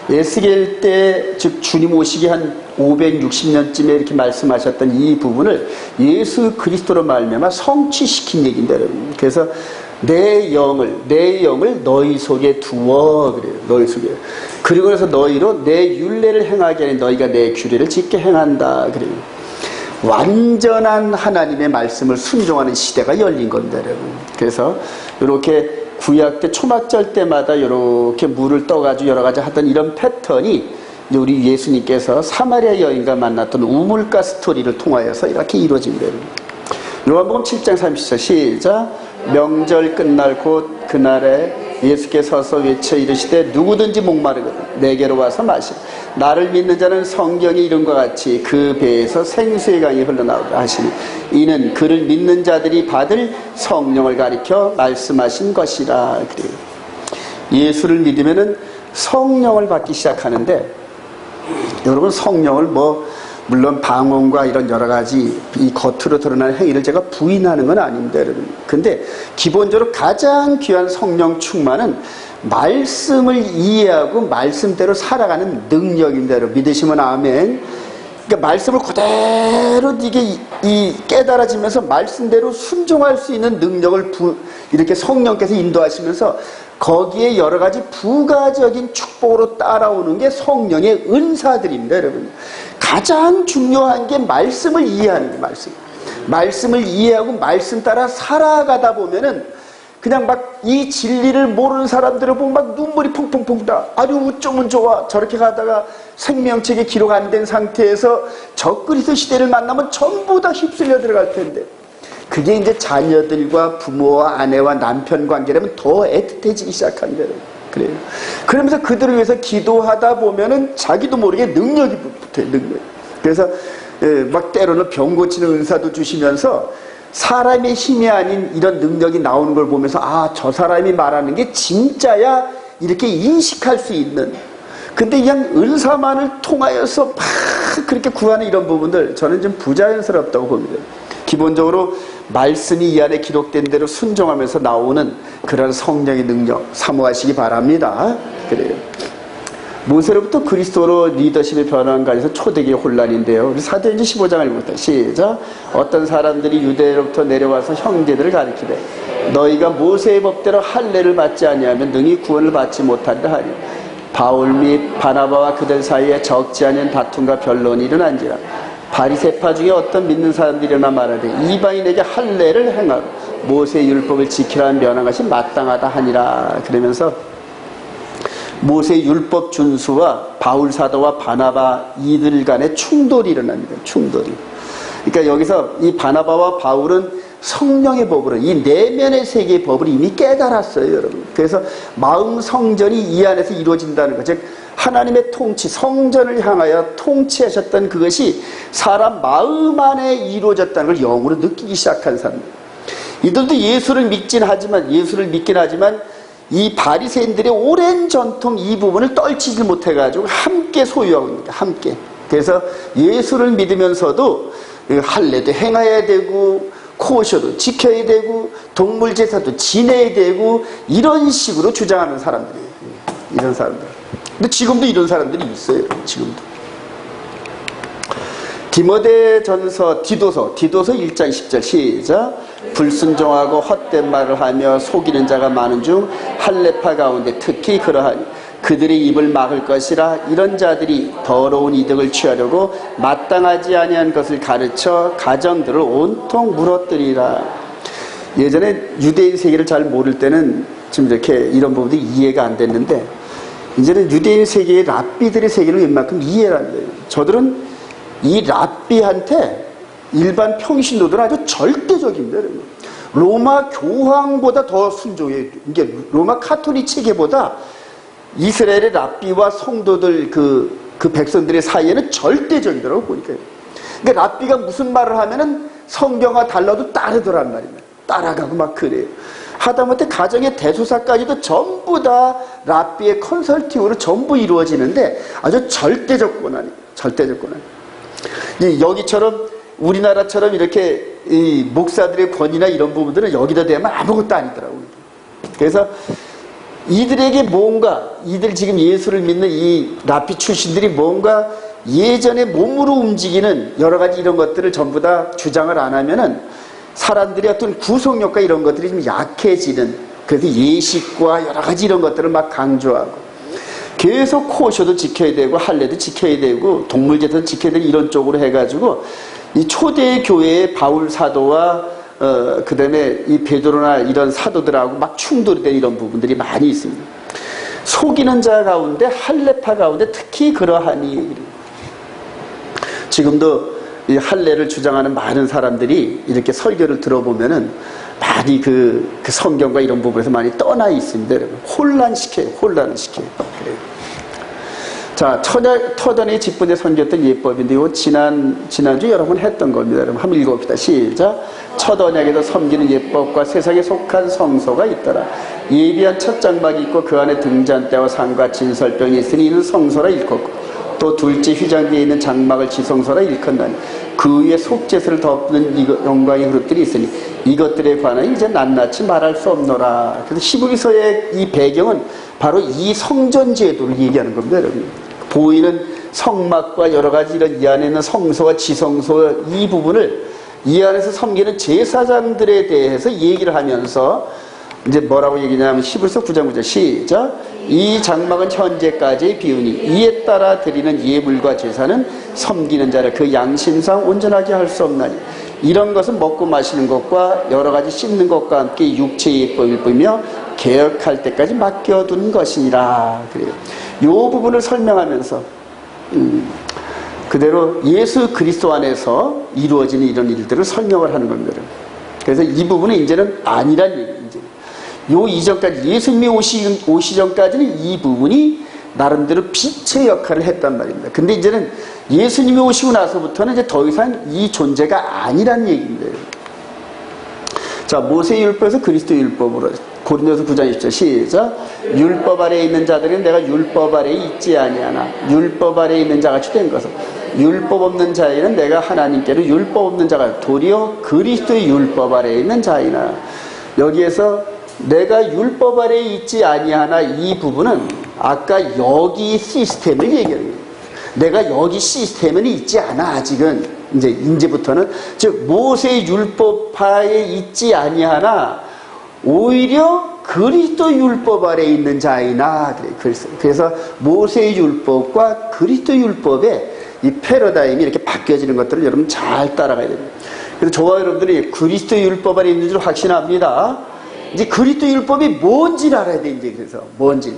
[SPEAKER 1] 에스겔 때, 즉 주님 오시기 한 560년쯤에 이렇게 말씀하셨던 이 부분을 예수 그리스도로 말미암아 성취시킨 얘기인데, 여러분. 그래서 내 영을 너희 속에 두어, 그래요. 너희 속에. 그리고 그래서 너희로 내 율례를 행하게 하니 너희가 내 규례를 지켜 행한다, 그래요. 완전한 하나님의 말씀을 순종하는 시대가 열린 건데, 여러분. 그래서 이렇게 구약 때 초막절 때마다 이렇게 물을 떠가지고 여러 가지 하던 이런 패턴이 이제 우리 예수님께서 사마리아 여인과 만났던 우물가 스토리를 통하여서 이렇게 이루어진 거예요. 요한복음 7장 30절 시작. 명절 끝날 곧 그날에 예수께서 서서 외쳐 이르시되 누구든지 목마르거든 내게로 와서 마시라. 나를 믿는 자는 성경이 이름과 같이 그 배에서 생수의 강이 흘러나오리라 하시니 이는 그를 믿는 자들이 받을 성령을 가리켜 말씀하신 것이라. 그래요. 예수를 믿으면은 성령을 받기 시작하는데, 여러분 성령을 물론 방언과 이런 여러 가지 이 겉으로 드러나는 행위를 제가 부인하는 건 아닙니다, 여러분. 근데 기본적으로 가장 귀한 성령 충만은 말씀을 이해하고 말씀대로 살아가는 능력입니다, 여러분. 믿으시면 아멘. 그러니까 말씀을 그대로 이게 깨달아지면서 말씀대로 순종할 수 있는 능력을 이렇게 성령께서 인도하시면서 거기에 여러 가지 부가적인 축복으로 따라오는 게 성령의 은사들입니다, 여러분. 가장 중요한 게 말씀을 이해하는 게 말씀을 이해하고 말씀 따라 살아가다 보면은 그냥 막 이 진리를 모르는 사람들을 보면 막 눈물이 퐁퐁퐁 나. 아주 어쩌면 좋아. 저렇게 가다가 생명책에 기록 안 된 상태에서 적그리스도 시대를 만나면 전부 다 휩쓸려 들어갈 텐데, 그게 이제 자녀들과 부모와 아내와 남편 관계라면 더 애틋해지기 시작한 거예요. 그래요. 그러면서 그들을 위해서 기도하다 보면은 자기도 모르게 능력이 붙어요, 능력. 그래서 막 때로는 병 고치는 은사도 주시면서 사람의 힘이 아닌 이런 능력이 나오는 걸 보면서 아, 저 사람이 말하는 게 진짜야 이렇게 인식할 수 있는. 근데 그냥 은사만을 통하여서 막 그렇게 구하는 이런 부분들 저는 좀 부자연스럽다고 봅니다. 기본적으로 말씀이 이 안에 기록된 대로 순종하면서 나오는 그런 성령의 능력 사모하시기 바랍니다. 그래요. 모세로부터 그리스도로 리더십의 변화한 가에서 초대기의 혼란인데요. 우리 사도행전 15장을 읽었다. 시작. 어떤 사람들이 유대로부터 내려와서 형제들을 가리키되 너희가 모세의 법대로 할례를 받지 아니하면 능히 구원을 받지 못하리라 하니 바울 및 바나바와 그들 사이에 적지 않은 다툼과 변론이 일어난지라. 바리새파 중에 어떤 믿는 사람들이 일어나 말하되 이방인에게 할례를 행하고 모세의 율법을 지키라는 면한 것이 마땅하다 하니라. 그러면서 모세의 율법 준수와 바울 사도와 바나바 이들 간의 충돌이 일어납니다. 충돌이. 그러니까 여기서 이 바나바와 바울은 성령의 법으로 이 내면의 세계의 법을 이미 깨달았어요, 여러분. 그래서 마음 성전이 이 안에서 이루어진다는 것, 즉 하나님의 통치, 성전을 향하여 통치하셨던 그것이 사람 마음 안에 이루어졌다는 걸 영으로 느끼기 시작한 사람들. 이들도 예수를 믿긴 하지만 이 바리새인들의 오랜 전통 이 부분을 떨치지 못해가지고 함께 소유하고 있습니다. 함께. 그래서 예수를 믿으면서도 할례도 행해야 되고 코셔도 지켜야 되고 동물 제사도 지내야 되고 이런 식으로 주장하는 사람들이에요. 이런 사람들. 근데 지금도 이런 사람들이 있어요. 지금도. 디도서 1장 10절 시작. 불순종하고 헛된 말을 하며 속이는 자가 많은 중 할례파 가운데 특히 그러하니 그들의 입을 막을 것이라. 이런 자들이 더러운 이득을 취하려고 마땅하지 아니한 것을 가르쳐 가정들을 온통 무너뜨리라. 예전에 유대인 세계를 잘 모를 때는 지금 이렇게 이런 부분들이 이해가 안 됐는데 이제는 유대인 세계의 랍비들의 세계를 웬만큼 이해를 안 해요. 저들은 이 랍비한테 일반 평신도들은 아주 절대적입니다. 로마 교황보다 더 순종해요. 이게 로마 카톨릭 체계보다 이스라엘의 랍비와 성도들 그 백성들의 사이에는 절대적이더라고 보니까. 그러니까 랍비가 무슨 말을 하면은 성경과 달라도 따르더란 말입니다. 따라가고 막 그래요. 하다못해 가정의 대소사까지도 전부 다 랍비의 컨설팅으로 전부 이루어지는데 아주 절대적 권한이에요. 절대적 권한. 여기처럼 우리나라처럼 이렇게 이 목사들의 권위나 이런 부분들은 여기다 대면 아무것도 아니더라고요. 그래서 이들에게 뭔가, 이들 지금 예수를 믿는 이 랍비 출신들이 뭔가 예전에 몸으로 움직이는 여러 가지 이런 것들을 전부 다 주장을 안 하면은 사람들의 어떤 구속력과 이런 것들이 좀 약해지는, 그래서 예식과 여러 가지 이런 것들을 막 강조하고 계속 코셔도 지켜야 되고 할례도 지켜야 되고 동물제도 지켜야 되고 이런 쪽으로 해가지고 이 초대 교회의 바울 사도와 그 다음에 이 베드로나 이런 사도들하고 막 충돌이 된 이런 부분들이 많이 있습니다. 속이는 자 가운데 할례파 가운데 특히 그러하니, 지금도 이 할례를 주장하는 많은 사람들이 이렇게 설교를 들어보면은 많이 그 성경과 이런 부분에서 많이 떠나 있습니다. 여러분. 혼란을 시켜요. 그래요. 자, 터전의 직분에 섬겼던 예법인데, 요 지난주 여러 번 했던 겁니다. 여러분, 한번 읽어봅시다. 시작. 첫 언약에도 섬기는 예법과 세상에 속한 성소가 있더라. 예비한 첫 장막이 있고 그 안에 등잔대와 상과 진설병이 있으니 이는 성소라 일컫고, 또 둘째 휘장대에 있는 장막을 지성소라 일컫나니 그 위에 속죄소를 덮는 영광의 그릇들이 있으니 이것들에 관하여 이제 낱낱이 말할 수 없노라. 그래서 히브리서의 이 배경은 바로 이 성전 제도를 얘기하는 겁니다, 여러분. 보이는 성막과 여러 가지 이런 이 안에 있는 성소와 지성소 이 부분을 이 안에서 섬기는 제사장들에 대해서 얘기를 하면서 이제 뭐라고 얘기냐면 히브리서 9장 9절 시작. 이 장막은 현재까지의 비유니 이에 따라 드리는 예물과 제사는 섬기는 자를 그 양심상 온전하게 할 수 없나니 이런 것은 먹고 마시는 것과 여러 가지 씹는 것과 함께 육체의 예법을 보며 개혁할 때까지 맡겨두는 것이니라. 그래요. 이 부분을 설명하면서 그대로 예수 그리스도 안에서 이루어지는 이런 일들을 설명을 하는 겁니다. 그래서 이 부분은 이제는 아니란 얘기예요. 요 이전까지 예수님이 오시 전까지는 이 부분이 나름대로 빛의 역할을 했단 말입니다. 근데 이제는 예수님이 오시고 나서부터는 이제 더 이상 이 존재가 아니란 얘기입니다. 자, 모세의 율법에서 그리스도의 율법으로 고린도서 9장 20절 시작. 율법 아래에 있는 자들은 내가 율법 아래에 있지 아니하나 율법 아래에 있는 자같이 된 것은 율법 없는 자에는 내가 하나님께로 율법 없는 자가 도리어 그리스도의 율법 아래에 있는 자이나. 여기에서 내가 율법 아래에 있지 아니하나 이 부분은 아까 여기 시스템을 얘기하는 거예요. 내가 여기 시스템은 있지 않아 아직은. 이제부터는 즉 모세의 율법하에 있지 아니하나 오히려 그리스도 율법 아래에 있는 자이나. 그래서 모세의 율법과 그리스도 율법의 이 패러다임이 이렇게 바뀌어지는 것들을 여러분 잘 따라가야 됩니다. 그래서 저와 여러분들이 그리스도 율법 아래에 있는 줄 확신합니다. 이제 그리스도 율법이 뭔지를 알아야 돼. 이제 그래서 뭔지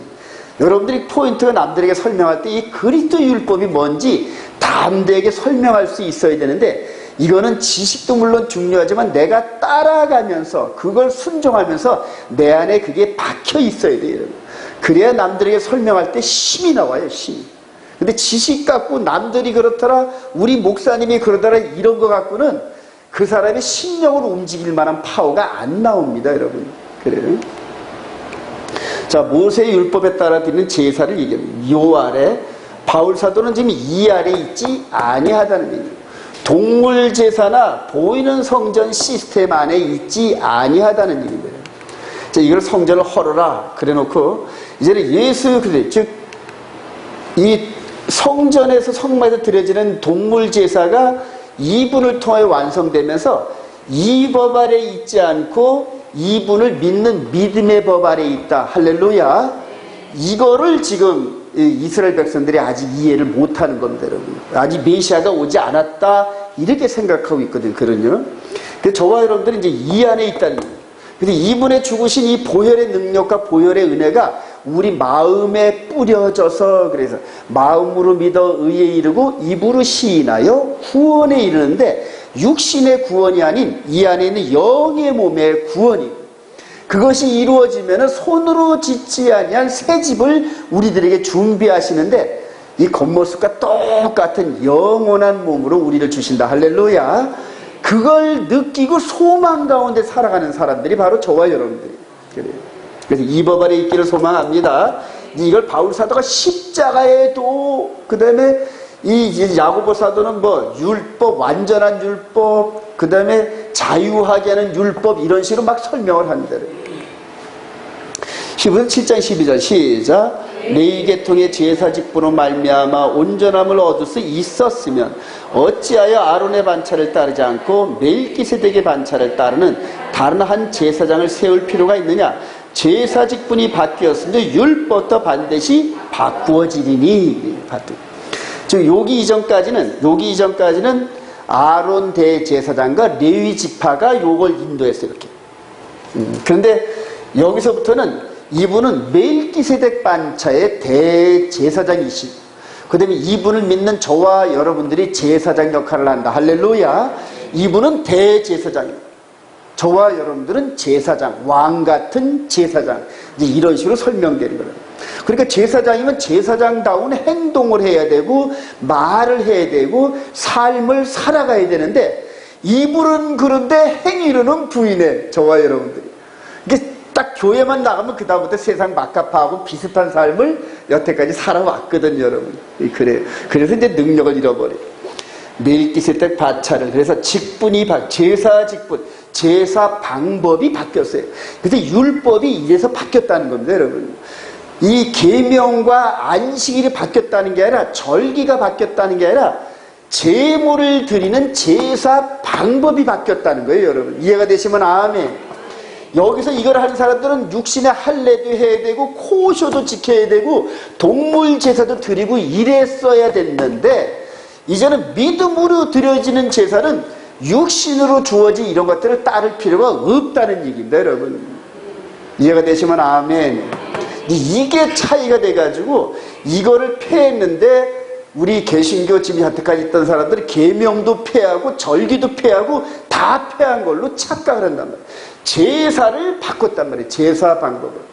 [SPEAKER 1] 여러분들이 포인트가 남들에게 설명할 때 이 그리스도 율법이 뭔지 담대하게 설명할 수 있어야 되는데, 이거는 지식도 물론 중요하지만 내가 따라가면서 그걸 순종하면서 내 안에 그게 박혀 있어야 돼요. 그래야 남들에게 설명할 때 힘이 나와요. 힘이. 근데 지식 갖고 남들이 그렇더라, 우리 목사님이 그러더라, 이런 거 갖고는 그 사람의 심령을 움직일 만한 파워가 안 나옵니다, 여러분. 그래요. 자, 모세의 율법에 따라 드리는 제사를 얘기합니다. 요 아래, 바울 사도는 지금 이 아래 있지 아니하다는 얘기예요. 동물 제사나 보이는 성전 시스템 안에 있지 아니하다는 얘기입니다. 자, 이걸 성전을 헐어라 그래 놓고 이제는 예수 그리스도, 즉 이 성전에서 성막에서 드려지는 동물 제사가 이분을 통해 완성되면서 이 법 아래 있지 않고 이분을 믿는 믿음의 법 아래 있다. 할렐루야. 이거를 지금 이스라엘 백성들이 아직 이해를 못하는 겁니다, 여러분. 아직 메시아가 오지 않았다 이렇게 생각하고 있거든요. 그런요. 그래서 저와 여러분들이 이제 이 안에 있다는 거예요. 그래서 이분의 죽으신 이 보혈의 능력과 보혈의 은혜가 우리 마음에 뿌려져서 그래서 마음으로 믿어 의에 이르고 입으로 시인하여 구원에 이르는데 육신의 구원이 아닌 이 안에 있는 영의 몸의 구원이 그것이 이루어지면 손으로 짓지 아니한 새 집을 우리들에게 준비하시는데 이 겉모습과 똑같은 영원한 몸으로 우리를 주신다. 할렐루야. 그걸 느끼고 소망 가운데 살아가는 사람들이 바로 저와 여러분들이에요. 그래서 이 법 아래 있기를 소망합니다. 이걸 바울 사도가 십자가에도 그 다음에 이 야고보 사도는 뭐 율법, 완전한 율법, 그 다음에 자유하게 하는 율법 이런 식으로 막 설명을 한다. 히브리서 7장 12절 시작. 레위 계통의 제사 직분으로 말미암아 온전함을 얻을 수 있었으면 어찌하여 아론의 반차를 따르지 않고 멜기세덱의 반차를 따르는 다른 한 제사장을 세울 필요가 있느냐. 제사 직분이 바뀌었으니 율법도 반드시 바꾸어지리니. 즉 여기 이전까지는 아론 대제사장과 레위 지파가 요걸 인도했어요. 이렇게. 그런데 여기서부터는 이분은 멜기세덱 반차의 대제사장이시고 그 다음에 이분을 믿는 저와 여러분들이 제사장 역할을 한다. 할렐루야. 이분은 대제사장입니다. 저와 여러분들은 제사장, 왕 같은 제사장. 이제 이런 식으로 설명되는 거예요. 그러니까 제사장이면 제사장다운 행동을 해야 되고 말을 해야 되고 삶을 살아가야 되는데 이분은 그런데 행위로는 부인해. 저와 여러분들이. 이게 딱 교회만 나가면 그 다음부터 세상 막가파하고 비슷한 삶을 여태까지 살아왔거든요, 여러분. 그래요. 그래서 이제 능력을 잃어버려요. 멜기세덱 반차를 그래서 제사 직분, 제사 방법이 바뀌었어요. 그래서 율법이 이래서 바뀌었다는 겁니다, 여러분. 이 계명과 안식일이 바뀌었다는 게 아니라 절기가 바뀌었다는 게 아니라 제물을 드리는 제사 방법이 바뀌었다는 거예요, 여러분. 이해가 되시면 아멘. 여기서 이걸 하는 사람들은 육신의 할례도 해야 되고 코쇼도 지켜야 되고 동물 제사도 드리고 이랬어야 됐는데 이제는 믿음으로 드려지는 제사는 육신으로 주어진 이런 것들을 따를 필요가 없다는 얘기입니다, 여러분. 이해가 되시면 아멘. 이게 차이가 돼가지고 이거를 폐했는데 우리 개신교 지금 여태까지 있던 사람들이 계명도 폐하고 절기도 폐하고 다 폐한 걸로 착각을 한단 말이에요. 제사를 바꿨단 말이에요. 제사 방법을.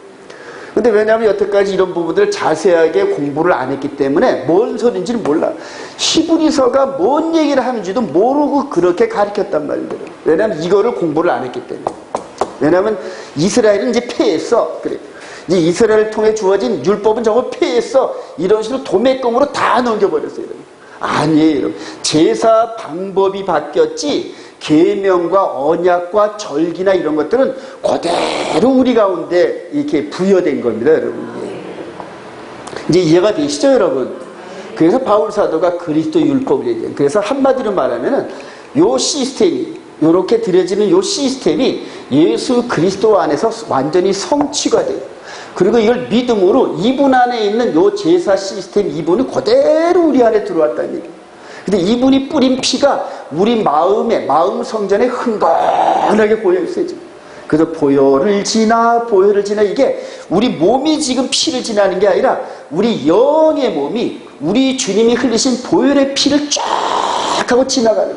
[SPEAKER 1] 근데 왜냐하면 여태까지 이런 부분들을 자세하게 공부를 안 했기 때문에 뭔 소리인지를 몰라. 히브리서가 뭔 얘기를 하는지도 모르고 그렇게 가르쳤단 말이에요. 왜냐하면 이거를 공부를 안 했기 때문에. 왜냐하면 이스라엘은 이제 폐했어. 그래. 이제 이스라엘을 통해 주어진 율법은 저거 폐했어. 이런 식으로 도매금으로 다 넘겨버렸어요. 아니에요, 여러분. 제사 방법이 바뀌었지 계명과 언약과 절기나 이런 것들은 그대로 우리 가운데 이렇게 부여된 겁니다, 여러분. 이제 이해가 되시죠, 여러분? 그래서 바울 사도가 그리스도 율법을 얘기해요. 그래서 한마디로 말하면은 요 시스템이 요렇게 드려지는 요 시스템이 예수 그리스도 안에서 완전히 성취가 돼요. 그리고 이걸 믿음으로 이분 안에 있는 요 제사 시스템 이분이 그대로 우리 안에 들어왔다는 얘기예요. 근데 이분이 뿌린 피가 우리 마음 성전에 흥건하게 보여있어요. 지금. 그래서 보혈을 지나 이게 우리 몸이 지금 피를 지나는 게 아니라 우리 영의 몸이 우리 주님이 흘리신 보혈의 피를 쫙 하고 지나가는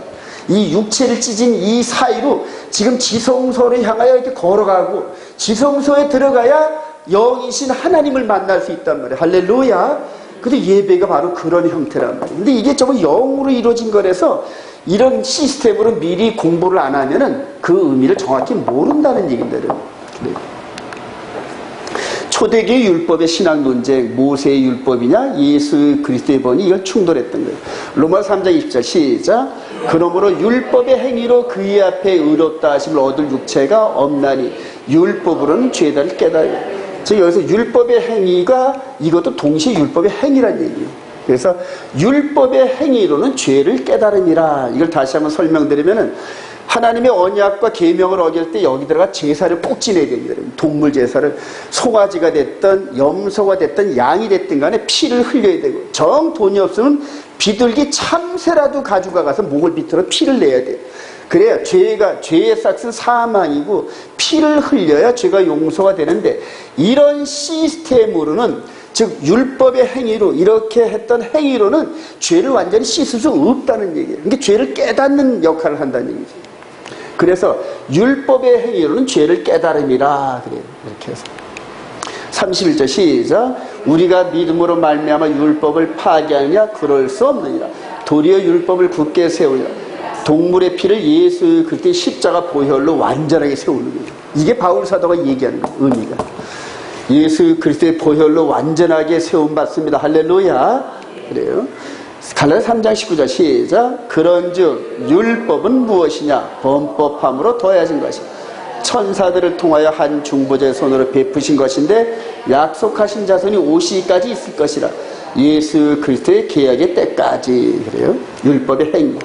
[SPEAKER 1] 이 육체를 찢은 이 사이로 지금 지성소를 향하여 이렇게 걸어가고 지성소에 들어가야 영이신 하나님을 만날 수 있단 말이에요. 할렐루야. 근데 예배가 바로 그런 형태란 말이에요. 근데 이게 정말 영으로 이루어진 거라서 이런 시스템으로 미리 공부를 안 하면은 그 의미를 정확히 모른다는 얘기입니다. 초대교회 율법의 신학 논쟁, 모세의 율법이냐 예수 그리스도의 번이 이걸 충돌했던 거예요. 로마서 3장 20절 시작. 그러므로 율법의 행위로 그의 앞에 의롭다 하심을 얻을 육체가 없나니 율법으로는 죄다를 깨달아요. 즉 여기서 율법의 행위가 이것도 동시에 율법의 행위란 얘기예요. 그래서 율법의 행위로는 죄를 깨달으니라. 이걸 다시 한번 설명드리면은 하나님의 언약과 계명을 어길 때 여기 들어가 제사를 꼭 지내야 됩니다. 동물 제사를 송아지가 됐든 염소가 됐든 양이 됐든 간에 피를 흘려야 되고 정 돈이 없으면 비둘기 참새라도 가지고 가서 목을 비틀어 피를 내야 돼요. 그래야 죄의 삭은 사망이고 피를 흘려야 죄가 용서가 되는데, 이런 시스템으로는, 즉 율법의 행위로 이렇게 했던 행위로는 죄를 완전히 씻을 수 없다는 얘기예요. 그러니까 죄를 깨닫는 역할을 한다는 얘기죠. 그래서 율법의 행위로는 죄를 깨달음이라 그래요. 이렇게 해서 31절 시작. 우리가 믿음으로 말미암아 율법을 파괴하느냐? 그럴 수 없느니라. 도리어 율법을 굳게 세우리라. 동물의 피를 예수 그리스도의 십자가 보혈로 완전하게 세우는 거죠. 이게 바울 사도가 얘기하는 의미가. 예수 그리스도의 보혈로 완전하게 세움받습니다. 할렐루야. 그래요. 갈라디아 3장 19절 시작. 그런즉 율법은 무엇이냐? 범법함으로 더해진 것이다. 천사들을 통하여 한 중보자의 손으로 베푸신 것인데 약속하신 자손이 오시기까지 있을 것이라. 예수 그리스도의 계약의 때까지. 그래요. 율법의 행위.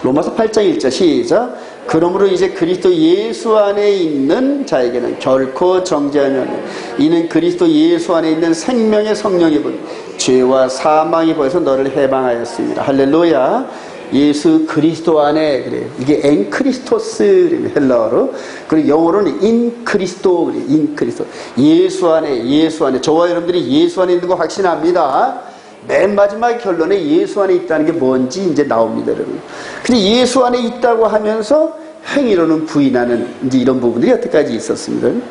[SPEAKER 1] 로마서 8장 1절 시작. 그러므로 이제 그리스도 예수 안에 있는 자에게는 결코 정죄함이 없느니라. 이는 그리스도 예수 안에 있는 생명의 성령의 분 죄와 사망의 벌에서 너를 해방하였습니다. 할렐루야. 예수 그리스도 안에, 그래요. 이게 엔크리스토스 헬라어로, 그리고 영어로는 인크리스도, 그래요. 인크리스도. 예수 안에 저와 여러분들이 예수 안에 있는 거 확신합니다. 맨 마지막 결론에 예수 안에 있다는 게 뭔지 이제 나옵니다, 여러분. 근데 예수 안에 있다고 하면서 행위로는 부인하는 이제 이런 부분들이 여태까지 있었습니다.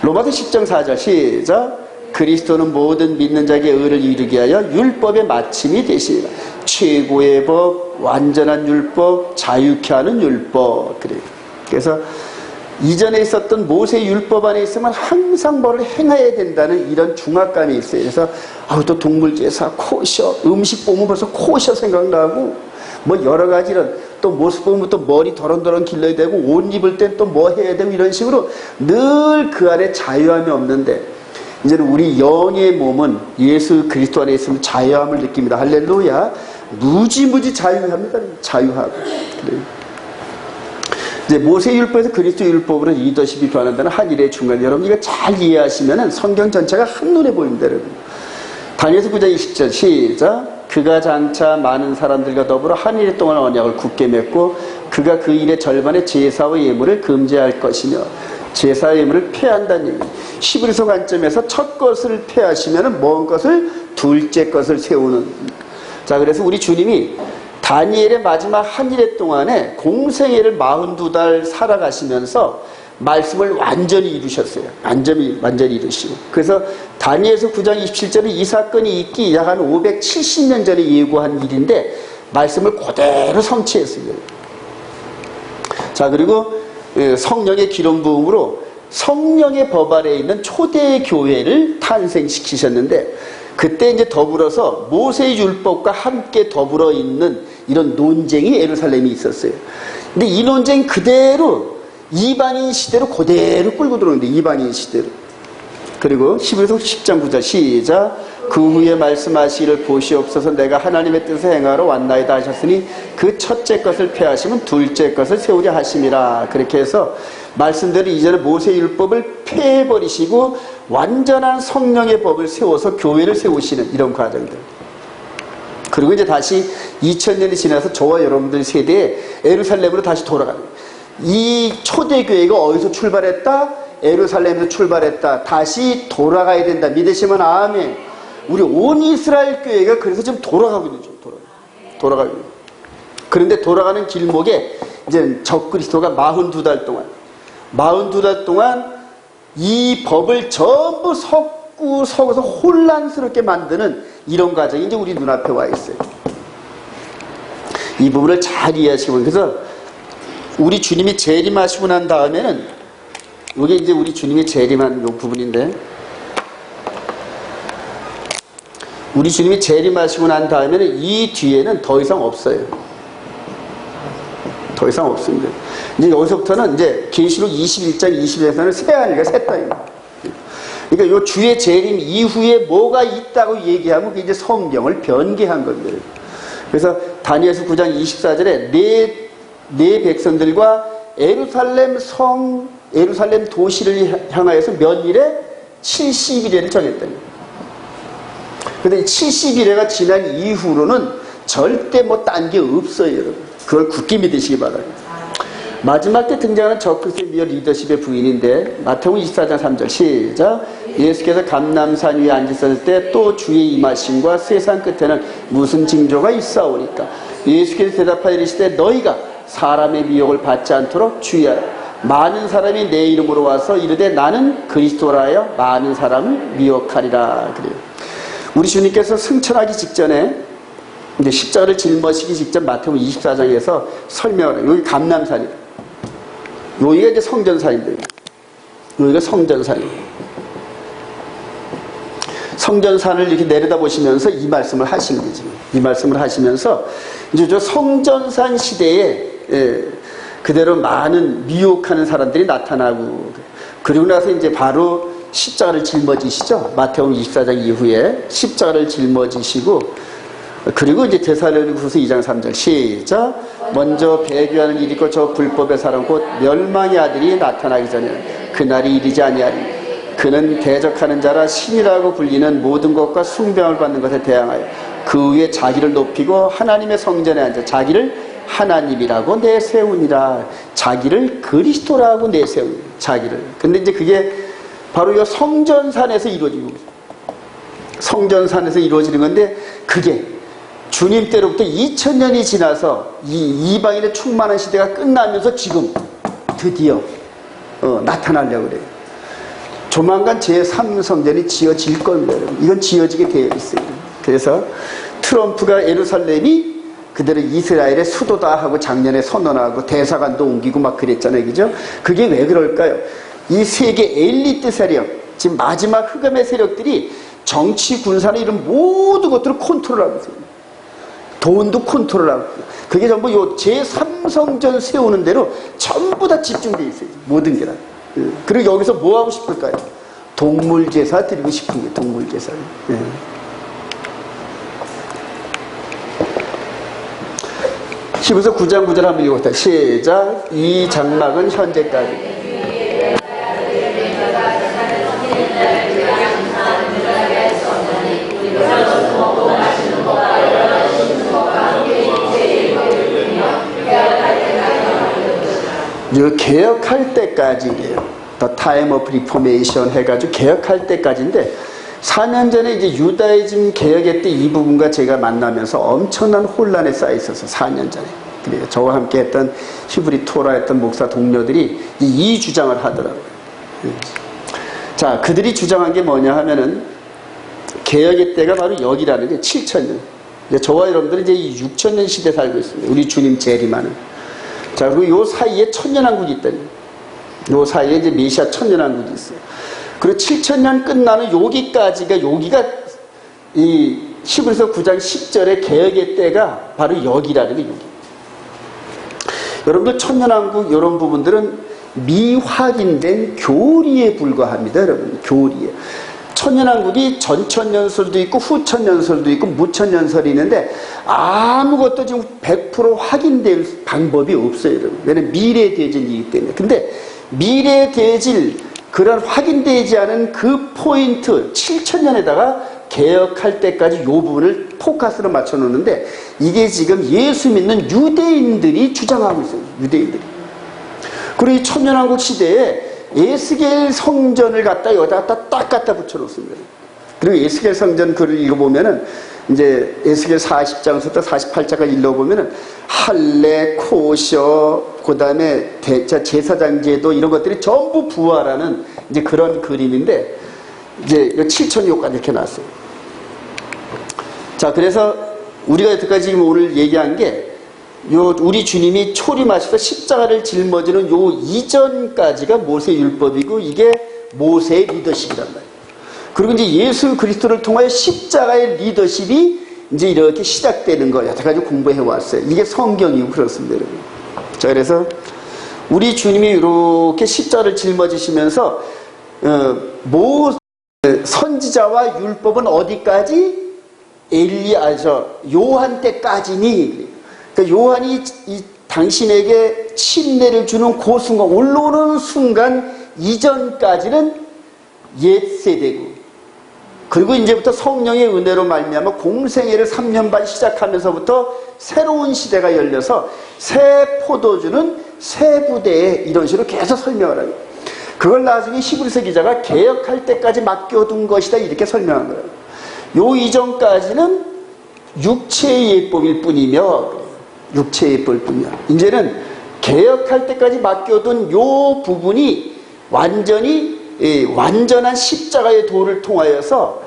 [SPEAKER 1] 로마서 10장 4절 시작. 그리스도는 모든 믿는 자에게 의를 이루게 하여 율법의 마침이 되시리라. 최고의 법, 완전한 율법, 자유케 하는 율법. 그래요. 그래서 이전에 있었던 모세 율법 안에 있으면 항상 뭐를 행해야 된다는 이런 중압감이 있어요. 그래서 또 동물제사, 코셔, 음식 보면 벌써 코셔 생각나고, 뭐 여러 가지 이런 또 모습 보면 또 머리 더런더런 길러야 되고, 옷 입을 땐 또 뭐 해야 되고, 이런 식으로 늘 그 안에 자유함이 없는데, 이제는 우리 영의 몸은 예수 그리스도 안에 있으면 자유함을 느낍니다. 할렐루야. 무지무지 자유합니다. 자유하고. 그래요. 이제 모세율법에서 그리스도율법으로 리더십이 변한다는 한 일의 중간. 여러분 이거 잘 이해하시면은 성경 전체가 한눈에 보입니다, 여러분. 다니엘서 9장 20절 시작. 그가 장차 많은 사람들과 더불어 한 일 동안 언약을 굳게 맺고 그가 그 일의 절반의 제사와 예물을 금지할 것이며 제사와 예물을 폐한다는 얘기. 히브리서 관점에서 첫 것을 폐하시면은 먼 것을 둘째 것을 세우는. 자, 그래서 우리 주님이 다니엘의 마지막 한 일의 동안에 공생애를 42달 살아가시면서 말씀을 완전히 이루셨어요. 완전히 이루시고. 그래서 다니엘서 9장 27절에 이 사건이 있기 약 한 570년 전에 예고한 일인데 말씀을 그대로 성취했습니다. 자, 그리고 성령의 기름 부음으로 성령의 법 아래에 있는 초대 교회를 탄생시키셨는데, 그때 이제 더불어서 모세의 율법과 함께 더불어 있는 이런 논쟁이 예루살렘에 있었어요. 근데 이 논쟁 그대로 이방인 시대로 그대로 끌고 들어오는데, 이방인 시대로. 그리고 히브리서 10장 9절 시작. 그 후에 말씀하시기를 보시옵소서 내가 하나님의 뜻을 행하러 왔나이다 하셨으니 그 첫째 것을 폐하시면 둘째 것을 세우려 하심이라. 그렇게 해서 말씀대로 이제는 모세율법을 폐해버리시고 완전한 성령의 법을 세워서 교회를 세우시는 이런 과정들. 그리고 이제 다시 2000년이 지나서 저와 여러분들 세대에 예루살렘으로 다시 돌아갑니다. 이 초대교회가 어디서 출발했다? 예루살렘에서 출발했다. 다시 돌아가야 된다. 믿으시면 아멘. 우리 온 이스라엘 교회가 그래서 지금 돌아가고 있는 중. 돌아가고 있는. 그런데 돌아가는 길목에 이제 적그리스도가 42달 동안 이 법을 전부 섞어서 혼란스럽게 만드는 이런 과정이 이제 우리 눈앞에 와 있어요. 이 부분을 잘 이해하시고, 그래서 우리 주님이 재림하시고 난 다음에는, 이게 이제 우리 주님이 재림한 이 부분인데, 우리 주님이 재림하시고 난 다음에는 이 뒤에는 더 이상 없어요. 더 이상 없습니다. 이제 여기서부터는 이제 계시록 21장 20에서는 새 하늘과 새 땅입니다. 그러니까 요 주의 재림 이후에 뭐가 있다고 얘기하면 그게 이제 성경을 변개한 겁니다. 그래서 다니엘서 9장 24절에 내 백성들과 예루살렘 도시를 향하여서 면일에 70일에를 정했답니다. 그런데 70일에가 지난 이후로는 절대 뭐 딴 게 없어요, 여러분. 그걸 굳게 믿으시기 바랍니다. 마지막 때 등장하는 저크리스의 미어 리더십의 부인인데 마태복음 24장 3절 시작. 예수께서 감람산 위에 앉으셨을 때 또 주의 임하심과 세상 끝에는 무슨 징조가 있사오니까. 예수께서 대답하여 이르시되 너희가 사람의 미혹을 받지 않도록 주의하라. 많은 사람이 내 이름으로 와서 이르되 나는 그리스도라 하여 많은 사람을 미혹하리라. 그래요. 우리 주님께서 승천하기 직전에 이제 십자가를 짊어지기 직전 마태복음 24장에서 설명을 해요. 여기 감람산이에요. 여기가 이제 성전산인데, 여기가 성전산이에요. 성전산을 이렇게 내려다보시면서 이 말씀을 하신 거죠. 이 말씀을 하시면서 이제 저 성전산 시대에 그대로 많은 미혹하는 사람들이 나타나고, 그리고 나서 이제 바로 십자가를 짊어지시죠. 마태복음 24장 이후에 십자가를 짊어지시고, 그리고 이제 데살로니가후서 2장 3절 시작. 먼저 배교하는 일이 있고 저 불법의 사람 곧 멸망의 아들이 나타나기 전에 그날이 이르지 아니하리. 그는 대적하는 자라 신이라고 불리는 모든 것과 숭배함을 받는 것에 대항하여 그 위에 자기를 높이고 하나님의 성전에 앉아 자기를 하나님이라고 내세우니라. 자기를 그리스도라고 내세우니 자기를. 근데 이제 그게 바로 이 성전산에서 이루어지는 거죠. 성전산에서 이루어지는 건데, 그게 주님 때로부터 2000년이 지나서 이 이방인의 충만한 시대가 끝나면서 지금 드디어 나타나려고 그래요. 조만간 제3성전이 지어질 겁니다. 이건 지어지게 되어 있어요. 그래서 트럼프가 예루살렘이 그대로 이스라엘의 수도다 하고 작년에 선언하고 대사관도 옮기고 막 그랬잖아요. 그죠? 그게 왜 그럴까요? 이 세계 엘리트 세력, 지금 마지막 흑암의 세력들이 정치, 군사나 이런 모든 것들을 컨트롤하고 있어요. 돈도 컨트롤하고. 그게 전부 요 제3성전 세우는 대로 전부 다 집중되어 있어요. 모든 게 다. 그리고 여기서 뭐 하고 싶을까요? 동물제사 드리고 싶은 거예요. 동물제사. 히브리서 9장 9절 한번 읽어봅시다. 시작. 이 장막은 현재까지. 개혁할 때까지예요. The time of reformation 해가지고 개혁할 때까지인데, 4년 전에 이제 유다이즘 개혁의 때 이 부분과 제가 만나면서 엄청난 혼란에 쌓여 있어서 4년 전에. 그래요. 저와 함께 했던 히브리 토라 했던 목사 동료들이 이 주장을 하더라고요. 자, 그들이 주장한 게 뭐냐 하면은 개혁의 때가 바로 여기라는 게 7000년. 저와 여러분들은 이제 6000년 시대 살고 있습니다. 우리 주님 재림하는. 자, 그리고 요 사이에 천년왕국이 있다니. 요 사이에 이제 메시아 천년왕국이 있어요. 그리고 7000년 끝나는 여기가 이 히브리서 9장 10절의 개혁의 때가 바로 여기라는 게 여기. 여러분들 천년왕국 이런 부분들은 미확인된 교리에 불과합니다. 여러분, 교리에. 천년왕국이 전천년설도 있고 후천년설도 있고 무천년설이 있는데 아무것도 지금 100% 확인될 방법이 없어요. 여러분. 왜냐면 미래대질이기 때문에. 근데 미래대질, 그런 확인되지 않은 그 포인트 7000년에다가 개혁할 때까지 이 부분을 포커스로 맞춰 놓는데, 이게 지금 예수 믿는 유대인들이 주장하고 있어요. 유대인들이. 그리고 이 천년왕국 시대에 에스겔 성전을 여기다가 딱 갖다 붙여놓습니다. 그리고 에스겔 성전 글을 읽어보면은, 이제 에스겔 40장부터 48장까지 읽어보면은, 할례, 코셔, 그 다음에 제사장 제도 이런 것들이 전부 부활하는 이제 그런 그림인데, 이제 7,000년까지 이렇게 나왔어요. 자, 그래서 우리가 여태까지 지금 오늘 얘기한 게, 우리 주님이 초림하셔서 십자가를 짊어지는 요 이전까지가 모세 율법이고, 이게 모세의 리더십이란 말이에요. 그리고 이제 예수 그리스도를 통하여 십자가의 리더십이 이제 이렇게 시작되는 거예요. 여태까지 공부해 왔어요. 이게 성경이고 그렇습니다, 여러분. 자, 그래서 우리 주님이 이렇게 십자가를 짊어지시면서 선지자와 율법은 어디까지? 요한 때까지니. 그러니까 요한이 당신에게 침례를 주는 그 순간, 올라오는 순간 이전까지는 옛 세대고, 그리고 이제부터 성령의 은혜로 말미암아 공생애를 3년 반 시작하면서부터 새로운 시대가 열려서 새 포도주는 새 부대에 이런 식으로 계속 설명을 해요. 그걸 나중에 히브리서 기자가 개혁할 때까지 맡겨둔 것이다 이렇게 설명한 거예요. 요 이전까지는 육체의 예법일 뿐이며 육체의 예법일 뿐이야. 이제는 개혁할 때까지 맡겨둔 요 부분이 완전히 완전한 십자가의 도를 통하여서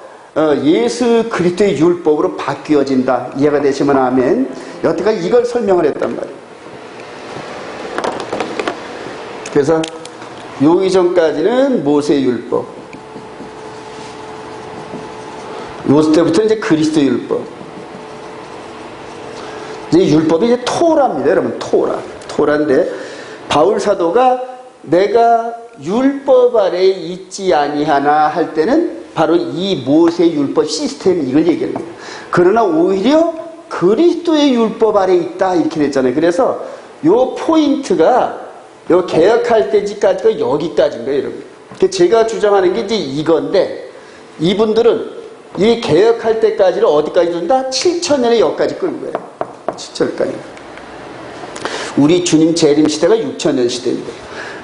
[SPEAKER 1] 예수 그리스도의 율법으로 바뀌어진다. 이해가 되시면 아멘. 여태까지 이걸 설명을 했단 말이에요. 그래서 요 이전까지는 모세의 율법, 요 때부터 이제 그리스도의 율법. 이제 율법이 이제 토라입니다, 여러분. 토라인데 바울 사도가 내가 율법 아래에 있지 아니하나 할 때는 바로 이 모세의 율법 시스템 이걸 얘기하는 거예요. 그러나 오히려 그리스도의 율법 아래에 있다 이렇게 됐잖아요. 그래서 요 포인트가 요 개혁할 때까지가 여기까지인 거예요, 여러분. 제가 주장하는 게 이제 이건데 이분들은 이 개혁할 때까지를 어디까지 준다? 7천년에 여기까지 끌는 거예요. 7천년까지. 우리 주님 재림 시대가 6천년 시대입니다.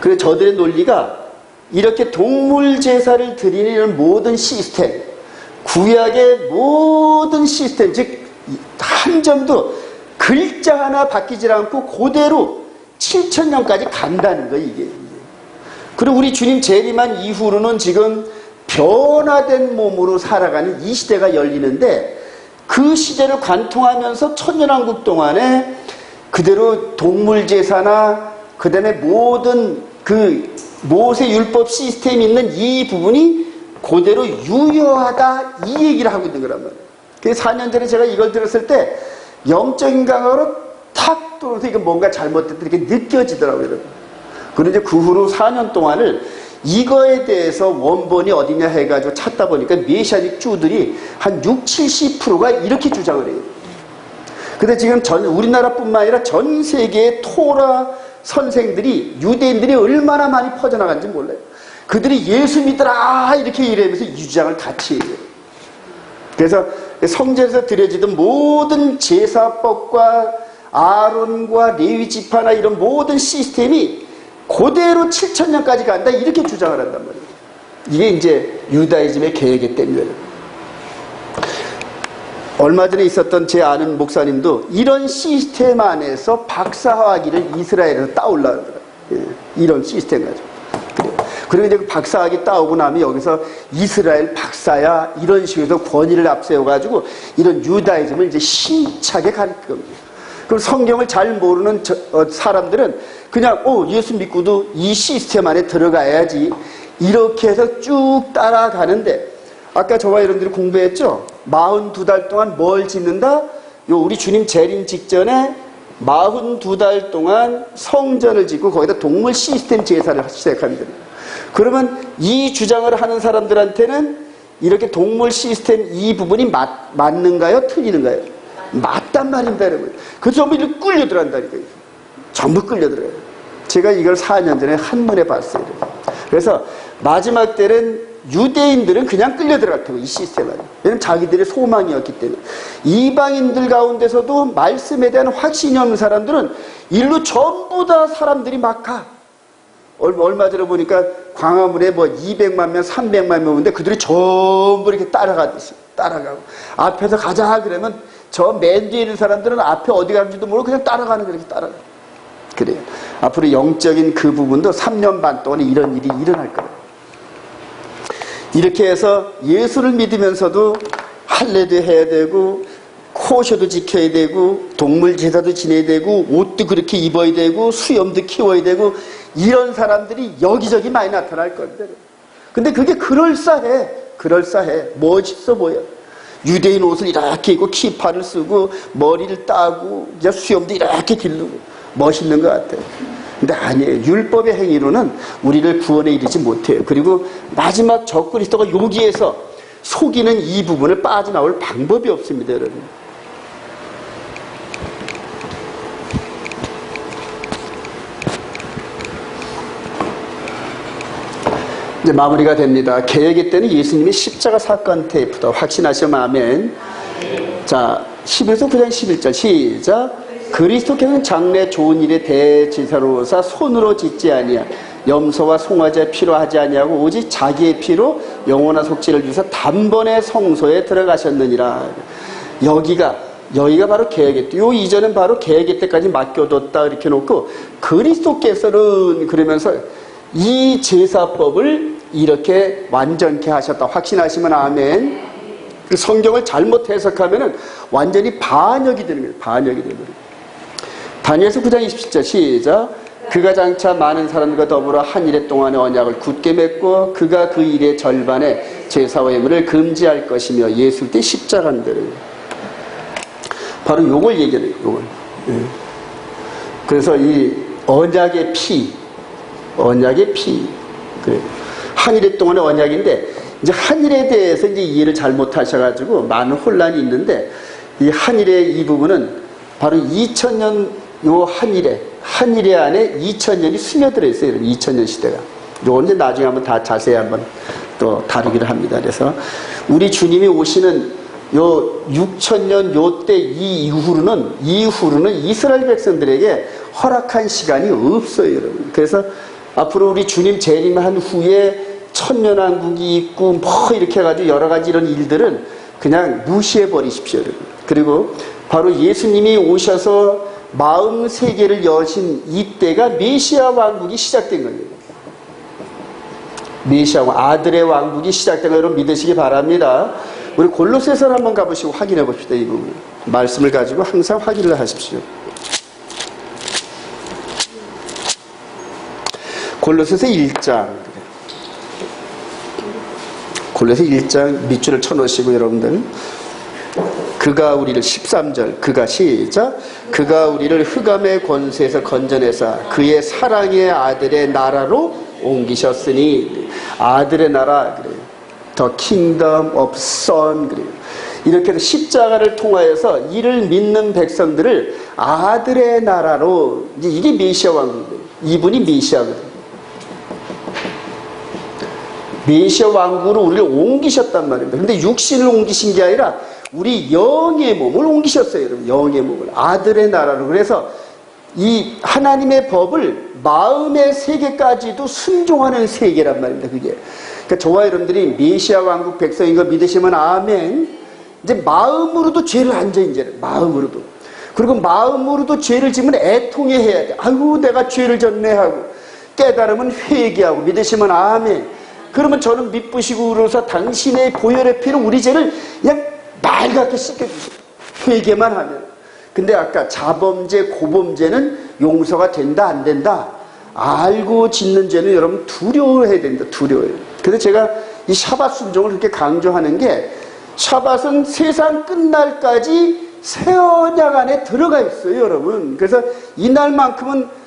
[SPEAKER 1] 그래서 저들의 논리가 이렇게 동물 제사를 드리는 모든 시스템, 구약의 모든 시스템, 즉 한 점도 글자 하나 바뀌지 않고 그대로 7천년까지 간다는 거예요, 이게. 그리고 우리 주님 재림한 이후로는 지금 변화된 몸으로 살아가는 이 시대가 열리는데 그 시대를 관통하면서 천년왕국 동안에 그대로 동물 제사나 그 다음에 모든 그 모세 율법 시스템이 있는 이 부분이 그대로 유효하다 이 얘기를 하고 있는 거란 말이에요. 그래서 4년 전에 제가 이걸 들었을 때 영적인 감각으로 탁 들어서 이게 뭔가 잘못됐다 이렇게 느껴지더라고요. 그런데 그 후로 4년 동안을 이거에 대해서 원본이 어디냐 해가지고 찾다 보니까 메시아닉 주들이 한 60, 70%가 이렇게 주장을 해요. 근데 지금 우리나라뿐만 아니라 전 세계의 토라 선생들이 유대인들이 얼마나 많이 퍼져나간지 몰라요. 그들이 예수 믿더라 이렇게 이러면서 이 주장을 같이 해요. 그래서 성전에서 드려지던 모든 제사법과 아론과 레위 지파나 이런 모든 시스템이 그대로 7천년까지 간다 이렇게 주장을 한단 말이에요. 이게 이제 유다이즘의 개혁의 때문이에요. 얼마 전에 있었던 제 아는 목사님도 이런 시스템 안에서 박사학위를 이스라엘에서 따올라더라고요. 이런 시스템 가지고. 그리고 이제 그 박사학위 따오고 나면 여기서 이스라엘 박사야 이런 식으로 권위를 앞세워가지고 이런 유다이즘을 이제 힘차게 가르칠 겁니다. 그럼 성경을 잘 모르는 사람들은 그냥 예수 믿고도 이 시스템 안에 들어가야지 이렇게 해서 쭉 따라가는데 아까 저와 여러분들이 공부했죠? 42달 동안 뭘 짓는다? 우리 주님 재림 직전에 42달 동안 성전을 짓고 거기다 동물 시스템 제사를 시작합니다. 그러면 이 주장을 하는 사람들한테는 이렇게 동물 시스템 이 부분이 맞는가요? 틀리는가요? 맞단 말입니다, 여러분. 그 전부 이렇게 끌려들어간다니까요. 전부 끌려들어요. 제가 이걸 4년 전에 한문에 봤어요. 그래서 마지막 때는 유대인들은 그냥 끌려들어갔다고, 이 시스템 안에. 왜냐면 자기들의 소망이었기 때문에. 이방인들 가운데서도 말씀에 대한 확신이 없는 사람들은 일로 전부 다 사람들이 막 가. 얼마 전에 보니까 광화문에 200만 명, 300만 명 오는데 그들이 전부 이렇게 따라가고. 앞에서 가자 그러면 저 맨 뒤에 있는 사람들은 앞에 어디 가는지도 모르고 그냥 따라가는 거예요. 이렇게 따라가. 그래요. 앞으로 영적인 그 부분도 3년 반 동안에 이런 일이 일어날 거예요. 이렇게 해서 예수를 믿으면서도 할례도 해야 되고 코셔도 지켜야 되고 동물 제사도 지내야 되고 옷도 그렇게 입어야 되고 수염도 키워야 되고 이런 사람들이 여기저기 많이 나타날 건데 근데 그게 그럴싸해. 멋있어 보여. 유대인 옷을 이렇게 입고 키파를 쓰고 머리를 따고 이제 수염도 이렇게 기르고 멋있는 것 같아요. 근데 아니에요. 율법의 행위로는 우리를 구원에 이르지 못해요. 그리고 마지막 적그리스도가 여기에서 속이는 이 부분을 빠져나올 방법이 없습니다, 여러분. 이제 마무리가 됩니다. 개혁의 때는 예수님의 십자가 사건 테이프다. 확신하시면 아멘. 자, 11서 9장 11절 시작. 그리스도께서는 장래 좋은 일의 대제사로서 손으로 짓지 아니하 염소와 송아지의 피로 하지 아니하고 오직 자기의 피로 영원한 속죄를 주셔 단번에 성소에 들어가셨느니라. 여기가 바로 개혁의 때. 요 이전은 바로 개혁의 때까지 맡겨뒀다 이렇게 놓고 그리스도께서는 그러면서 이 제사법을 이렇게 완전케 하셨다. 확신하시면 아멘. 그 성경을 잘못 해석하면은 완전히 반역이 되는 거예요. 반역이 되는 거예요. 다니엘서 9장 27절 시작. 그가 장차 많은 사람들과 더불어 한 일해 동안의 언약을 굳게 맺고 그가 그 일의 절반에 제사와 예물을 금지할 것이며 예수일 때 십자가인들. 바로 요걸 얘기해요. 요걸. 그래서 이 언약의 피. 그래. 한 일해 동안의 언약인데 이제 한일에 대해서 이제 이해를 잘못하셔가지고 많은 혼란이 있는데 이 한일의 이 부분은 바로 2000년 요 한일의 안에 2000년이 스며들어 있어요. 2000년 시대가. 요건 이제 나중에 한번 다 자세히 한번 또 다루기를 합니다. 그래서 우리 주님이 오시는 요 6000년 요때 이후로는 이스라엘 백성들에게 허락한 시간이 없어요, 여러분. 그래서 앞으로 우리 주님 재림한 후에 천년왕국이 있고 뭐 이렇게 해가지고 여러 가지 이런 일들은 그냥 무시해 버리십시오, 여러분. 그리고 바로 예수님이 오셔서 마음 세계를 여신 이때가 메시아 왕국이 시작된 거예요. 메시아 아들의 왕국이 시작된 거 여러분 믿으시기 바랍니다. 우리 골로새서를 한번 가보시고 확인해 봅시다. 이 부분 말씀을 가지고 항상 확인을 하십시오. 골로새서 1장. 골로새 1장 밑줄을 쳐놓으시고 여러분들 그가 우리를 13절 그가 시작 그가 우리를 흑암의 권세에서 건져내사 그의 사랑의 아들의 나라로 옮기셨으니 아들의 나라 그래요. The Kingdom of Son 그래요. 이렇게 해서 십자가를 통하여서 이를 믿는 백성들을 아들의 나라로 이게 메시아 왕국이에요. 이분이 메시아거든요. 메시아 왕국으로 우리를 옮기셨단 말입니다. 근데 육신을 옮기신 게 아니라 우리 영의 몸을 옮기셨어요, 여러분. 영의 몸을. 아들의 나라로. 그래서 이 하나님의 법을 마음의 세계까지도 순종하는 세계란 말입니다, 그게. 그러니까 저와 여러분들이 메시아 왕국 백성인 거 믿으시면 아멘. 이제 마음으로도 죄를 안 져, 이제는. 마음으로도. 그리고 마음으로도 죄를 지면 애통해야 돼. 아이고, 내가 죄를 졌네 하고. 깨달으면 회개하고. 믿으시면 아멘. 그러면 저는 미쁘시고 그러서 당신의 보혈의 피로 우리 죄를 그냥 맑게 씻겨주세요. 회개만 하면. 근데 아까 자범죄, 고범죄는 용서가 된다, 안 된다? 알고 짓는 죄는 여러분 두려워해야 된다, 두려워해요. 그래서 제가 이 샤밧 순종을 그렇게 강조하는 게 샤밧은 세상 끝날까지 새 언약 안에 들어가 있어요, 여러분. 그래서 이날만큼은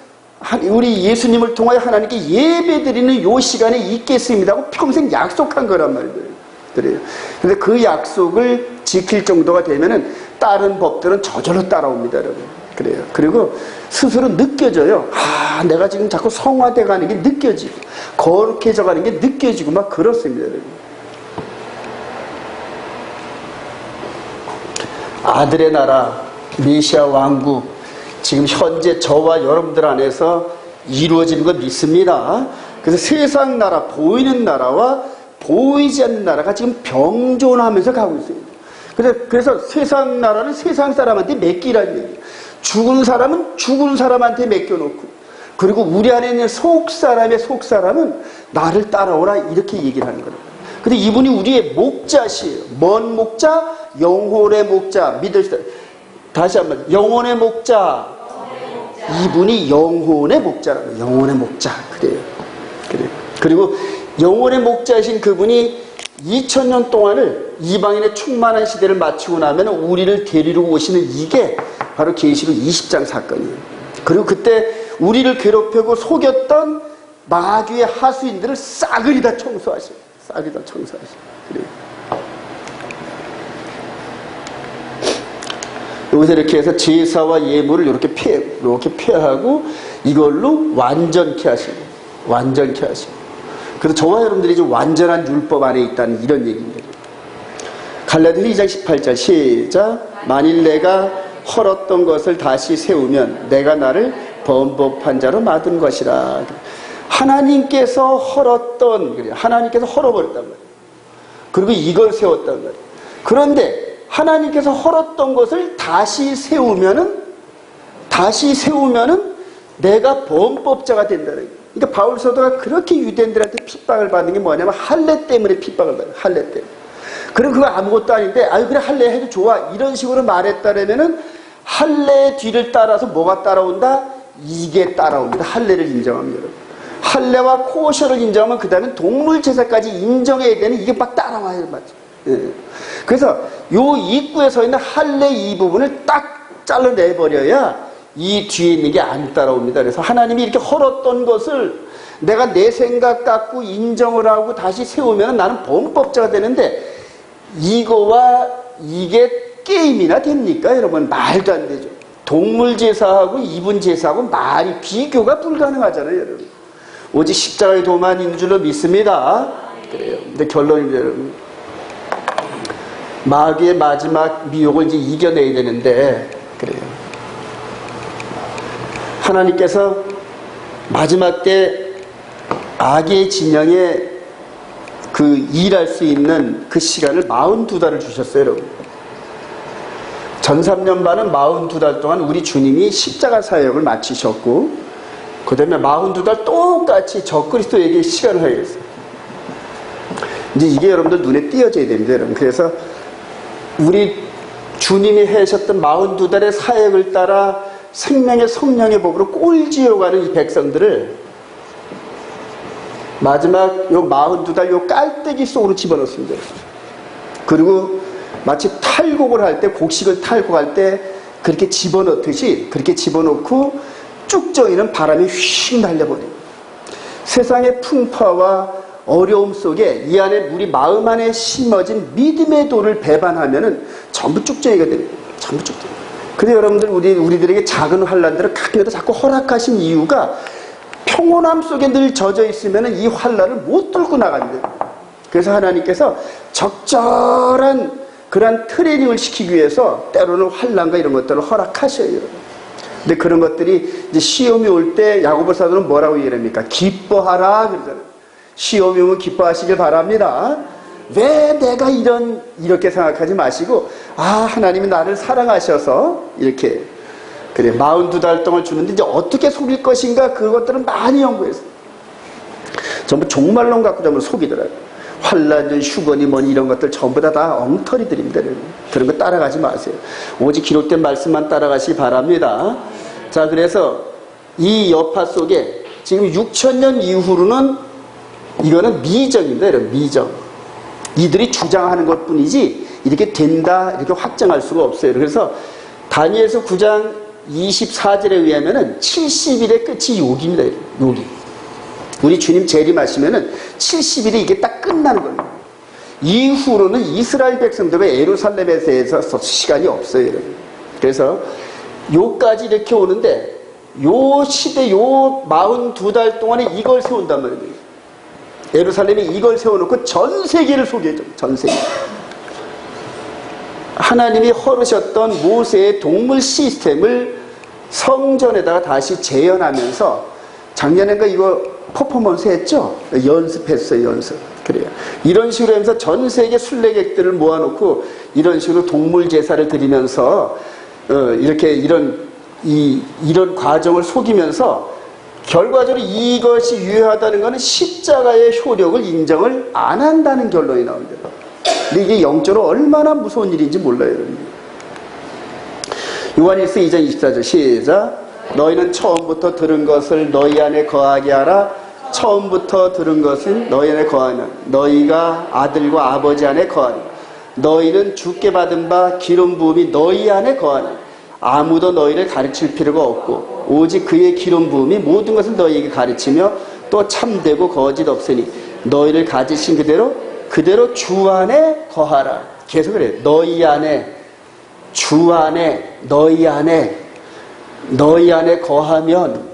[SPEAKER 1] 우리 예수님을 통하여 하나님께 예배드리는 요 시간에 있겠습니다 하고 평생 약속한 거란 말이에요. 그래요. 근데 그 약속을 지킬 정도가 되면은 다른 법들은 저절로 따라옵니다, 여러분. 그래요. 그리고 스스로 느껴져요. 아, 내가 지금 자꾸 성화돼 가는 게 느껴지고, 거룩해져 가는 게 느껴지고, 막 그렇습니다, 여러분. 아들의 나라, 메시아 왕국, 지금 현재 저와 여러분들 안에서 이루어지는 거 믿습니다. 그래서 세상 나라, 보이는 나라와 보이지 않는 나라가 지금 병존하면서 가고 있어요. 그래서 세상 나라는 세상 사람한테 맡기라는 얘기예요. 죽은 사람은 죽은 사람한테 맡겨놓고, 그리고 우리 안에 있는 속사람의 속사람은 나를 따라오라 이렇게 얘기를 하는 거예요. 근데 이분이 우리의 목자시에요. 뭔 목자? 영혼의 목자. 믿으시다. 다시 한번 영혼의 목자. 이분이 영혼의 목자라고. 영혼의 목자. 그래요. 그리고 영혼의 목자이신 그분이 2000년 동안을 이방인의 충만한 시대를 마치고 나면 우리를 데리러 오시는 이게 바로 계시록 20장 사건이에요. 그리고 그때 우리를 괴롭히고 속였던 마귀의 하수인들을 싸그리 다 청소하셔요. 싸그리 다 청소하셔요. 그래요. 여기서 이렇게 해서 제사와 예물을 이렇게 폐하고 이걸로 완전케 하시고. 그래서 저와 여러분들이 좀 완전한 율법 안에 있다는 이런 얘기입니다. 갈라디아 2장 18절 시작. 만일 내가 헐었던 것을 다시 세우면 내가 나를 범법한 자로 만든 것이라. 하나님께서 헐었던, 하나님께서 헐어버렸단 말이에요. 그리고 이걸 세웠단 말이에요. 그런데 하나님께서 헐었던 것을 다시 세우면은 내가 범법자가 된다는 거예요. 그러니까 바울 사도가 그렇게 유대인들한테 핍박을 받는 게 뭐냐면 할례 때문에 핍박을 받아요. 할례 때문에. 그럼 그거 아무것도 아닌데 아유 그래 할례 해도 좋아 이런 식으로 말했다라면은 할례의 뒤를 따라서 뭐가 따라온다? 이게 따라옵니다. 할례를 인정하면 여러분. 할례와 코셔를 인정하면 그 다음에 동물 제사까지 인정해야 되는 이게 막 따라와요. 맞죠? 예. 그래서 요 입구에 서 있는 할례 이 부분을 딱 잘라내버려야 이 뒤에 있는 게 안 따라옵니다. 그래서 하나님이 이렇게 헐었던 것을 내가 내 생각 갖고 인정을 하고 다시 세우면 나는 범법자가 되는데 이거와 이게 게임이나 됩니까? 여러분 말도 안 되죠. 동물 제사하고 이분 제사하고 말이 비교가 불가능하잖아요. 여러분. 오직 십자가의 도만 있는 줄로 믿습니다. 그래요. 근데 결론입니다. 여러분. 마귀의 마지막 미혹을 이제 이겨내야 되는데 그래요. 하나님께서 마지막 때 악의 진영에 그 일할 수 있는 그 시간을 42달을 주셨어요, 여러분. 전 3년 반은 42달 동안 우리 주님이 십자가 사역을 마치셨고, 그 다음에 42달 똑같이 적그리스도에게 시간을 하겠어요. 이제 이게 여러분들 눈에 띄어져야 됩니다, 여러분. 그래서 우리 주님이 하셨던 42달의 사역을 따라 생명의 성령의 법으로 꼴지어가는 이 백성들을 마지막 요 42달 요 깔때기 속으로 집어넣습니다. 그리고 마치 탈곡을 할 때, 곡식을 탈곡할 때 그렇게 집어넣듯이 그렇게 집어넣고 쭉 저이는 바람이 휙 날려버립니다. 세상의 풍파와 어려움 속에 이 안에 우리 마음 안에 심어진 믿음의 돌을 배반하면은 전부 쭉정이가 됩니다. 전부 쭉정이. 근데 여러분들 우리들에게 작은 환란들을 가끔가다 자꾸 허락하신 이유가 평온함 속에 늘 젖어 있으면 이 환란을 못 뚫고 나갑니다. 그래서 하나님께서 적절한 그러한 트레이닝을 시키기 위해서 때로는 환란과 이런 것들을 허락하셔요. 근데 그런 것들이 이제 시험이 올 때 야고보 사도는 뭐라고 얘기합니까? 기뻐하라 그러잖아요. 시험이 오면 기뻐하시길 바랍니다. 왜 내가 이렇게 생각하지 마시고 하나님이 나를 사랑하셔서 이렇게 그래 42달 동안 주는데 이제 어떻게 속일 것인가 그것들은 많이 연구했어요. 전부 종말론 갖고 전부 속이더라고요. 환란전 휴거니 뭐니 이런 것들 전부 다 엉터리들입니다. 그런 거 따라가지 마세요. 오직 기록된 말씀만 따라가시기 바랍니다. 자, 그래서 이 여파 속에 지금 6,000년 이후로는 이거는 미정입니다. 여러분, 미정. 이들이 주장하는 것뿐이지 이렇게 된다 이렇게 확정할 수가 없어요. 그래서 다니엘서 9장 24절에 의하면은 70일의 끝이 요기입니다. 요기. 우리 주님 재림하시면은 70일이 이게 딱 끝나는 겁니다. 이후로는 이스라엘 백성들과 예루살렘에 대해서 시간이 없어요. 여러분. 그래서 요까지 이렇게 오는데 요 시대 요 42달 동안에 이걸 세운단 말이에요. 예루살렘이 이걸 세워놓고 전 세계를 소개해줘. 전 세계. 하나님이 허르셨던 모세의 동물 시스템을 성전에다가 다시 재현하면서 작년엔가 이거 퍼포먼스 했죠? 연습했어요, 연습. 그래요. 이런 식으로 하면서 전 세계 순례객들을 모아놓고 이런 식으로 동물 제사를 드리면서 이렇게 이런 과정을 속이면서 결과적으로 이것이 유효하다는 것은 십자가의 효력을 인정을 안 한다는 결론이 나옵니다. 근데 이게 영적으로 얼마나 무서운 일인지 몰라요, 여러분. 요한일서 2장 24절 시작. 너희는 처음부터 들은 것을 너희 안에 거하게 하라. 처음부터 들은 것은 너희 안에 거하는 너희가 아들과 아버지 안에 거하는 너희는 주께 받은 바 기름 부음이 너희 안에 거하는 아무도 너희를 가르칠 필요가 없고 오직 그의 기름 부음이 모든 것을 너희에게 가르치며 또 참되고 거짓 없으니 너희를 가지신 그대로 주 안에 거하라. 계속 그래요. 너희 안에, 주 안에, 너희 안에 거하면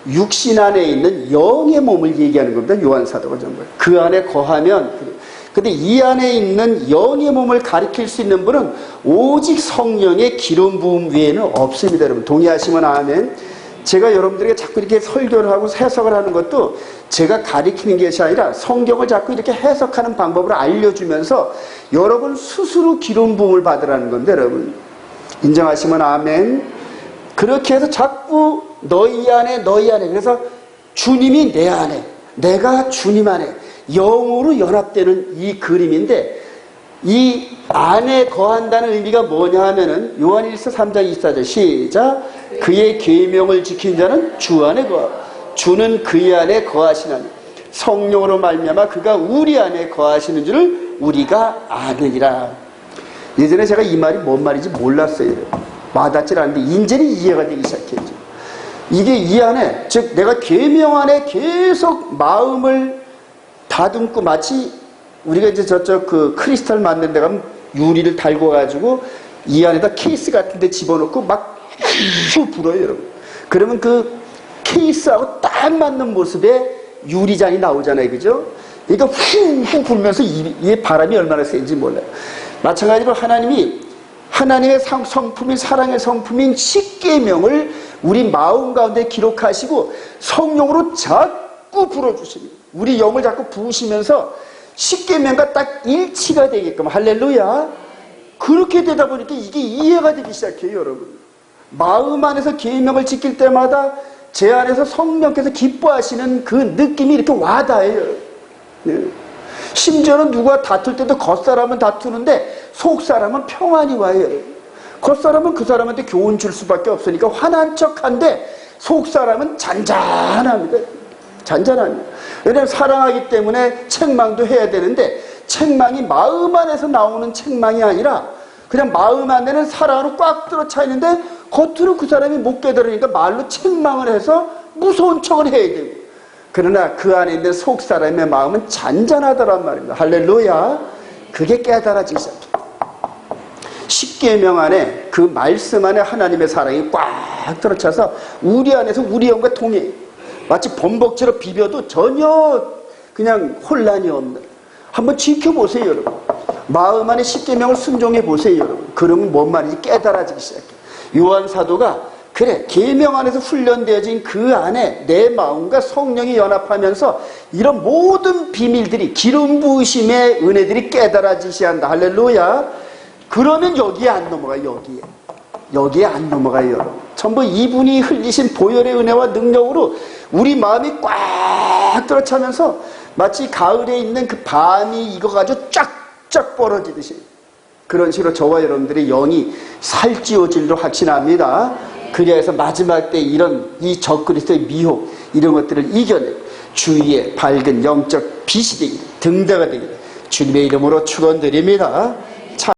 [SPEAKER 1] 육신 안에 있는 영의 몸을 얘기하는 겁니다. 요한사도가 전부. 그 안에 거하면, 근데 이 안에 있는 영의 몸을 가리킬 수 있는 분은 오직 성령의 기름 부음 외에는 없습니다. 여러분 동의하시면 아멘. 제가 여러분들에게 자꾸 이렇게 설교를 하고 해석을 하는 것도 제가 가리키는 것이 아니라 성경을 자꾸 이렇게 해석하는 방법을 알려주면서 여러분 스스로 기름 부음을 받으라는 건데, 여러분 인정하시면 아멘. 그렇게 해서 자꾸 너희 안에 그래서 주님이 내 안에, 내가 주님 안에 영으로 연합되는 이 그림인데, 이 안에 거한다는 의미가 뭐냐 하면은 요한일서 3장 24절 시작. 그의 계명을 지킨 자는 주 안에 거하고 주는 그의 안에 거하시나니 성령으로 말미암아 그가 우리 안에 거하시는 줄을 우리가 아느니라. 예전에 제가 이 말이 뭔 말인지 몰랐어요. 와닿질 않는데 이제는 이해가 되기 시작했죠. 이게 이 안에, 즉 내가 계명 안에 계속 마음을 다듬고, 마치 우리가 이제 저쪽 그 크리스탈 만든 데 가면 유리를 달고 가지고 이 안에다 케이스 같은 데 집어넣고 막 불어요, 여러분. 그러면 그 케이스하고 딱 맞는 모습의 유리잔이 나오잖아요, 그죠? 그러니까 훅훅 불면서 이 바람이 얼마나 센지 몰라요. 마찬가지로 하나님의 성품인, 사랑의 성품인 십계명을 우리 마음 가운데 기록하시고 성령으로 자꾸 불어주십니다. 우리 영을 자꾸 부으시면서 십계명과 딱 일치가 되게끔, 할렐루야. 그렇게 되다 보니까 이게 이해가 되기 시작해요, 여러분. 마음 안에서 계명을 지킬 때마다 제 안에서 성령께서 기뻐하시는 그 느낌이 이렇게 와닿아요. 네. 심지어는 누가 다툴 때도 겉사람은 다투는데 속사람은 평안이 와요. 겉사람은 그 사람한테 교훈 줄 수밖에 없으니까 화난 척한데 속사람은 잔잔합니다. 잔잔합니다. 왜냐하면 사랑하기 때문에 책망도 해야 되는데, 책망이 마음 안에서 나오는 책망이 아니라 그냥 마음 안에는 사랑으로 꽉 들어차 있는데 겉으로 그 사람이 못 깨달으니까 말로 책망을 해서 무서운 척을 해야 되고, 그러나 그 안에 있는 속 사람의 마음은 잔잔하더란 말입니다. 할렐루야. 그게 깨달아지기 시작해요. 십계명 안에, 그 말씀 안에 하나님의 사랑이 꽉 들어차서 우리 안에서 우리 영과 통해, 마치 범벅지로 비벼도 전혀 그냥 혼란이 없는. 한번 지켜보세요, 여러분. 마음 안에 십계명을 순종해 보세요, 여러분. 그러면 뭔 말인지 깨달아지기 시작해요. 요한 사도가 그래, 계명 안에서 훈련되어진 그 안에 내 마음과 성령이 연합하면서 이런 모든 비밀들이, 기름 부으심의 은혜들이 깨달아지셔야 한다. 할렐루야. 그러면 여기에 안 넘어가요. 여기에 안 넘어가요, 여러분. 전부 이분이 흘리신 보혈의 은혜와 능력으로 우리 마음이 꽉 들어차면서 마치 가을에 있는 그 밤이 익어가지고 쫙쫙 벌어지듯이, 그런 식으로 저와 여러분들의 영이 살찌워질로 확신합니다. 그래서 마지막 때 이 적그리스도의 미혹, 이런 것들을 이겨내 주위에 밝은 영적 빛이 되기를, 등대가 되기를 주님의 이름으로 축원드립니다.